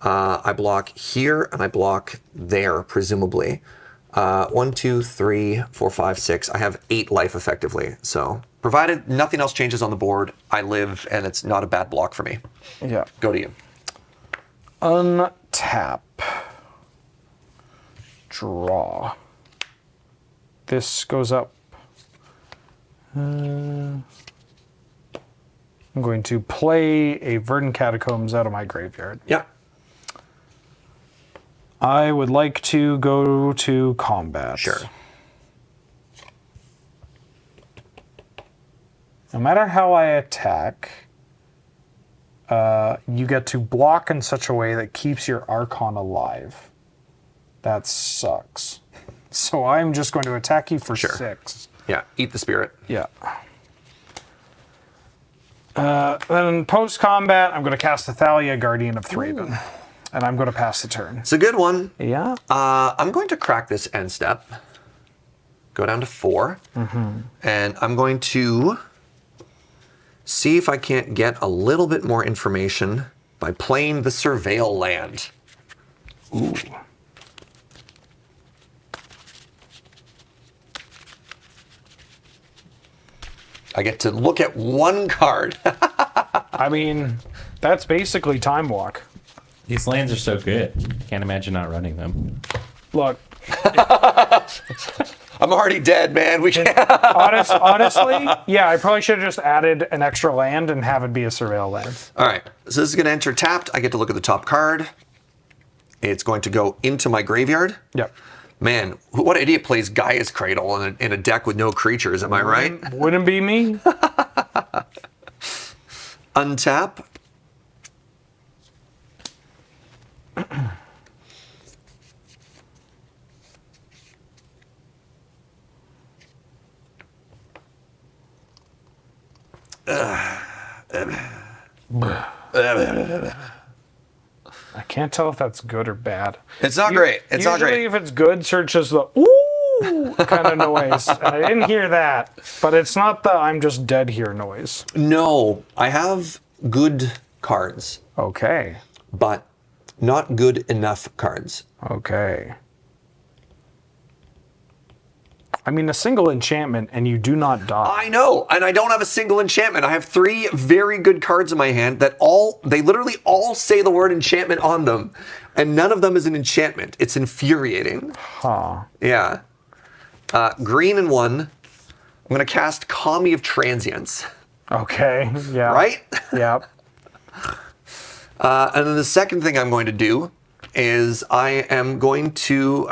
I block here and I block there, presumably. 1, 2, 3, 4, 5, 6. I have 8 life effectively. So provided nothing else changes on the board, I live and it's not a bad block for me. Yeah. Go to you. Untap. Draw. This goes up. I'm going to play a Verdant Catacombs out of my graveyard. Yeah. I would like to go to combat. Sure. No matter how I attack, you get to block in such a way that keeps your Archon alive. That sucks. So I'm just going to attack you for Sure. 6. Yeah. Eat the spirit. Yeah. Then post-combat, I'm going to cast Thalia, Guardian of Thraben. And I'm going to pass the turn. It's a good one. Yeah? I'm going to crack this end step. Go down to 4. And I'm going to see if I can't get a little bit more information by playing the Surveil land. Ooh. I get to look at 1 card. I mean, that's basically Time Walk. These lands are so good. Can't imagine not running them. Look, I'm already dead, man. We can't. honestly, yeah, I probably should have just added an extra land and have it be a Surveil land. All right. So this is going to enter tapped. I get to look at the top card. It's going to go into my graveyard. Yep. Man, what idiot plays Gaia's Cradle in a deck with no creatures? Am I right? Wouldn't be me. Untap. I can't tell if that's good or bad. It's not great. It's not Usually great. if it's good, Serge does the ooh kind of noise. And I didn't hear that. But it's not the I'm just dead here noise. No, I have good cards, Okay. but not good enough cards. Okay. I mean, a single enchantment and you do not die. I know, and I don't have a single enchantment. I have 3 very good cards in my hand that they literally all say the word enchantment on them, and none of them is an enchantment. It's infuriating. Huh. Yeah. Green and 1. I'm going to cast Kami of Transience. Okay. Yeah. Right? Yep. And then the second thing I'm going to do is I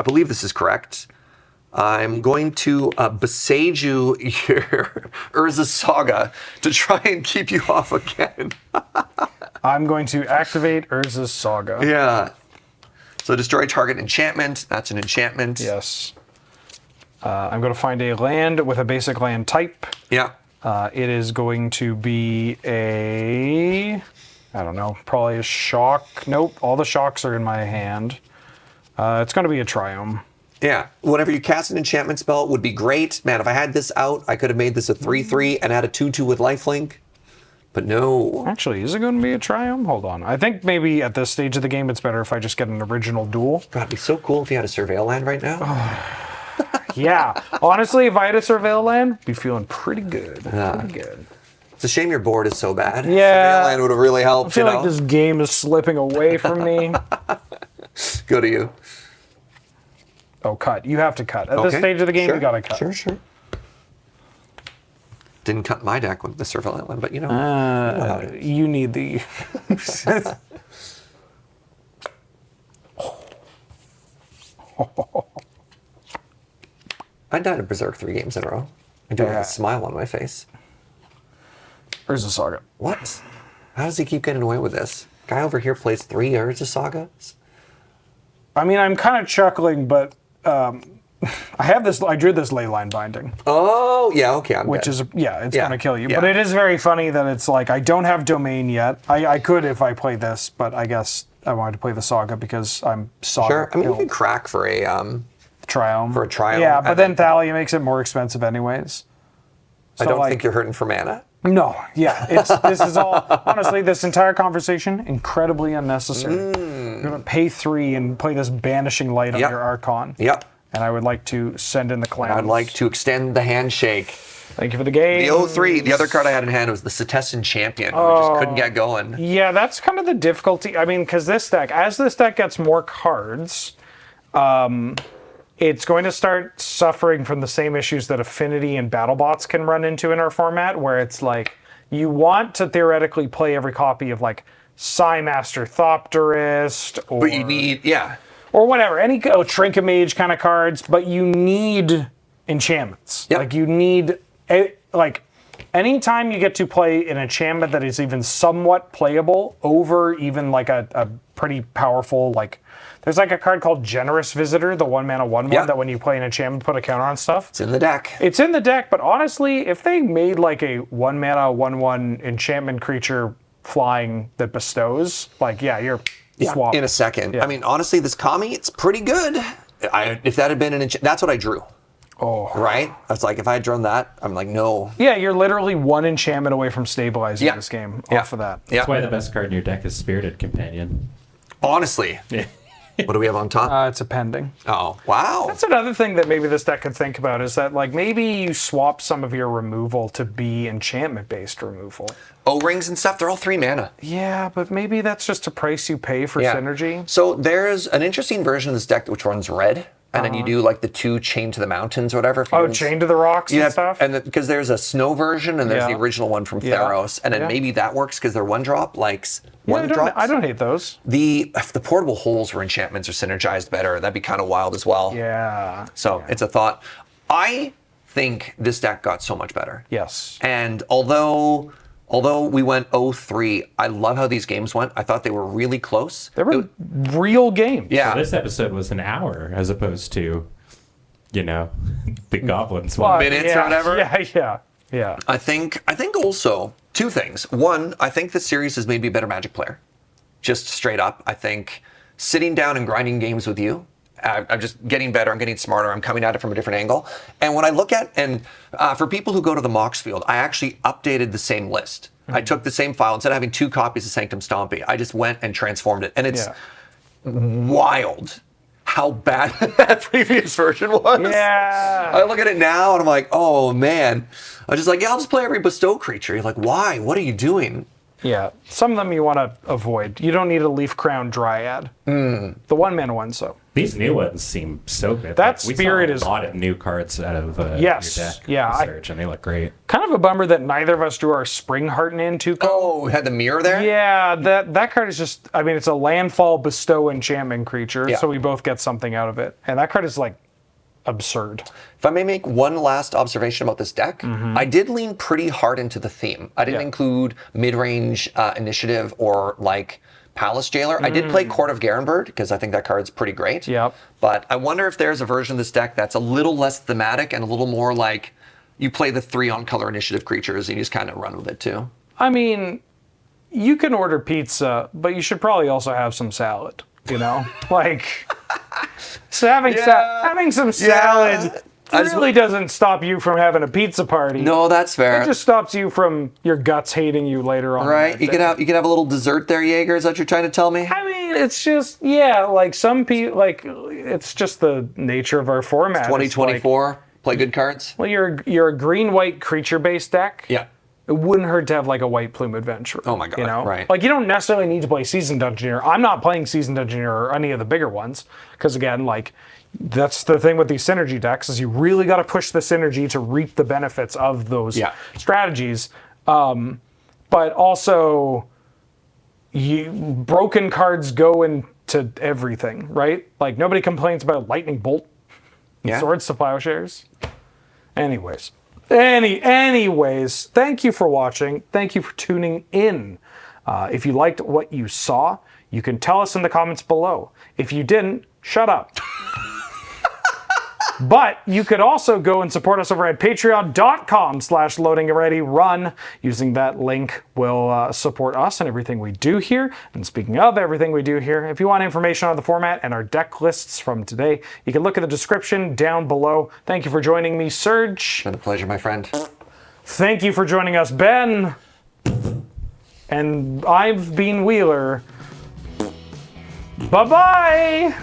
believe this is correct, I'm going to besiege your Urza Saga to try and keep you off again. I'm going to activate Urza's Saga. Yeah. So destroy target enchantment. That's an enchantment. Yes. I'm going to find a land with a basic land type. Yeah. It is going to be I don't know, probably a shock. Nope, all the shocks are in my hand. It's going to be a Triome. Yeah. Whenever you cast an enchantment spell would be great. Man, if I had this out, I could have made this a 3/3 and had a 2/2 with lifelink. But no. Actually, is it going to be a Triome? Hold on. I think maybe at this stage of the game, it's better if I just get an original duel. God, it'd be so cool if you had a Surveil land right now. Yeah. Honestly, if I had a Surveil land, I'd be feeling pretty good. Pretty good. It's a shame your board is so bad. Yeah. Surveil land would have really I helped, feel like this game is slipping away from me. Go to you. Oh, cut. You have to cut. At this stage of the game, Sure. you got to cut. Sure. Didn't cut my deck with the Surveil land, but you know how it is. You need the... I died of Berserk 3 games in a row. I do have Yeah. a smile on my face. Urza Saga. What? How does he keep getting away with this? Guy over here plays 3 Urza Sagas? I mean, I'm kind of chuckling, but I drew this Leyline Binding, Oh, yeah, okay, I'm which dead. is, it's Yeah, going to kill you. yeah. But it is very funny that it's like, I don't have Domain yet. I could if I play this, but I guess I wanted to play the Saga because I'm Saga Sure. I mean, you killed. can crack for a Triome. for a Triome, Yeah, and but then then- Thalia makes it more expensive anyways. I So, don't like, think you're hurting for mana. No, yeah, this is all, honestly, this entire conversation, incredibly unnecessary. You're going to pay 3 and play this Banishing Light on Yep. your Archon. Yep. And I would like to send in the clans. I'd like to extend the handshake. Thank you for the game. The 0-3, the other card I had in hand was the Setessan Champion. We just couldn't get going. Yeah, that's kind of the difficulty. I mean, because as this deck gets more cards, it's going to start suffering from the same issues that Affinity and BattleBots can run into in our format, where it's like, you want to theoretically play every copy of like Psymaster Thopterist, or, But you need, or whatever, any Trinket Mage kind of cards, but you need enchantments. Yep. Like you need, like anytime you get to play an enchantment that is even somewhat playable over even like a pretty powerful, like, there's like a card called Generous Visitor, the 1-mana 1/1 Yep. that when you play an enchantment, put a counter on stuff. it's in the deck. It's in the deck, but honestly, if they made like a 1-mana 1/1 enchantment creature flying that bestows, like, yeah, you're swapped. In a second. Yeah. I mean, honestly, this Kami, it's pretty good. If that had been that's what I drew. Oh. Right? It's like, if I had drawn that, I'm like, no. Yeah, you're literally 1 enchantment away from stabilizing Yeah. this game Yeah. off of that. Yeah. That's why the best card in your deck is Spirited Companion. Honestly. What do we have on top? It's a pending. Oh, wow. That's another thing that maybe this deck could think about, is that like maybe you swap some of your removal to be enchantment-based removal. O-rings and stuff, they're all 3 mana. Yeah, but maybe that's just a price you pay for synergy. So there's an interesting version of this deck which runs red, and then you do like the 2 Chain to the Mountains or whatever. Oh, Chain to the Rocks and stuff? And because there's a snow version and there's the original one from Theros, and then maybe that works because they're 1-drop, like drops. I don't hate those. If the portable holes where enchantments are synergized better, that'd be kind of wild as well. Yeah. So it's a thought. I think this deck got so much better. Yes. And although we went 0-3, I love how these games went. I thought they were really close. They were real games. Yeah. So this episode was an hour as opposed to, the Goblins Well, one. minutes or whatever. Yeah. I think also 2 things. One, I think this series has made me a better Magic player. Just straight up. I think sitting down and grinding games with you I'm just getting better. I'm getting smarter. I'm coming at it from a different angle. And when I look at, and for people who go to the Mox field, I actually updated the same list. I took the same file. Instead of having 2 copies of Sanctum Stompy, I just went and transformed it. And it's wild how bad that previous version was. Yeah. I look at it now and I'm like, oh man. I was just like, yeah, I'll just play every bestow creature. You're like, why? What are you doing? Yeah. Some of them you want to avoid. You don't need a Leaf Crown Dryad. The 1-mana ones, though. These new ones seem so good. That we Spirit saw is- a lot of new cards out of Yes, your deck. yeah, with Serge, and they look great. Kind of a bummer that neither of us drew our Spring Hearten in too. Oh, it had the mirror there? Yeah, that card is just, I mean, it's a landfall bestow enchantment creature, Yeah. so we both get something out of it. And that card is like absurd. If I may make one last observation about this deck, I did lean pretty hard into the theme. I didn't include mid-range initiative or like Palace Jailer. I did play Court of Garenberg because I think that card's pretty great. Yep. But I wonder if there's a version of this deck that's a little less thematic and a little more like you play the 3 on-color initiative creatures and you just kind of run with it too. I mean, you can order pizza, but you should probably also have some salad, you know? Like, so having some salad really doesn't stop you from having a pizza party. No, that's fair. It just stops you from your guts hating you later on. Right? You can have a little dessert there, Jaeger. Is that what you're trying to tell me? I mean, it's just, like some people, like, it's just the nature of our format. It's 2024. Play good cards. Well, you're a green-white creature-based deck. Yeah. It wouldn't hurt to have like a white plume adventurer. Oh my God, you know? right. Like you don't necessarily need to play Seasoned Dungeoneer. I'm not playing Seasoned Dungeoneer or any of the bigger ones because again, like that's the thing with these synergy decks is you really got to push the synergy to reap the benefits of those strategies. But also, broken cards go into everything, right? Like nobody complains about Lightning Bolt, and Swords to Plowshares. Anyways, thank you for watching. Thank you for tuning in. If you liked what you saw, you can tell us in the comments below. If you didn't, shut up. But you could also go and support us over at patreon.com/loadingreadyrun. Using that link will support us and everything we do here. And speaking of everything we do here, if you want information on the format and our deck lists from today, you can look at the description down below. Thank you for joining me, Serge. Been a pleasure, my friend. Thank you for joining us, Ben. And I've been Wheeler. Bye-bye.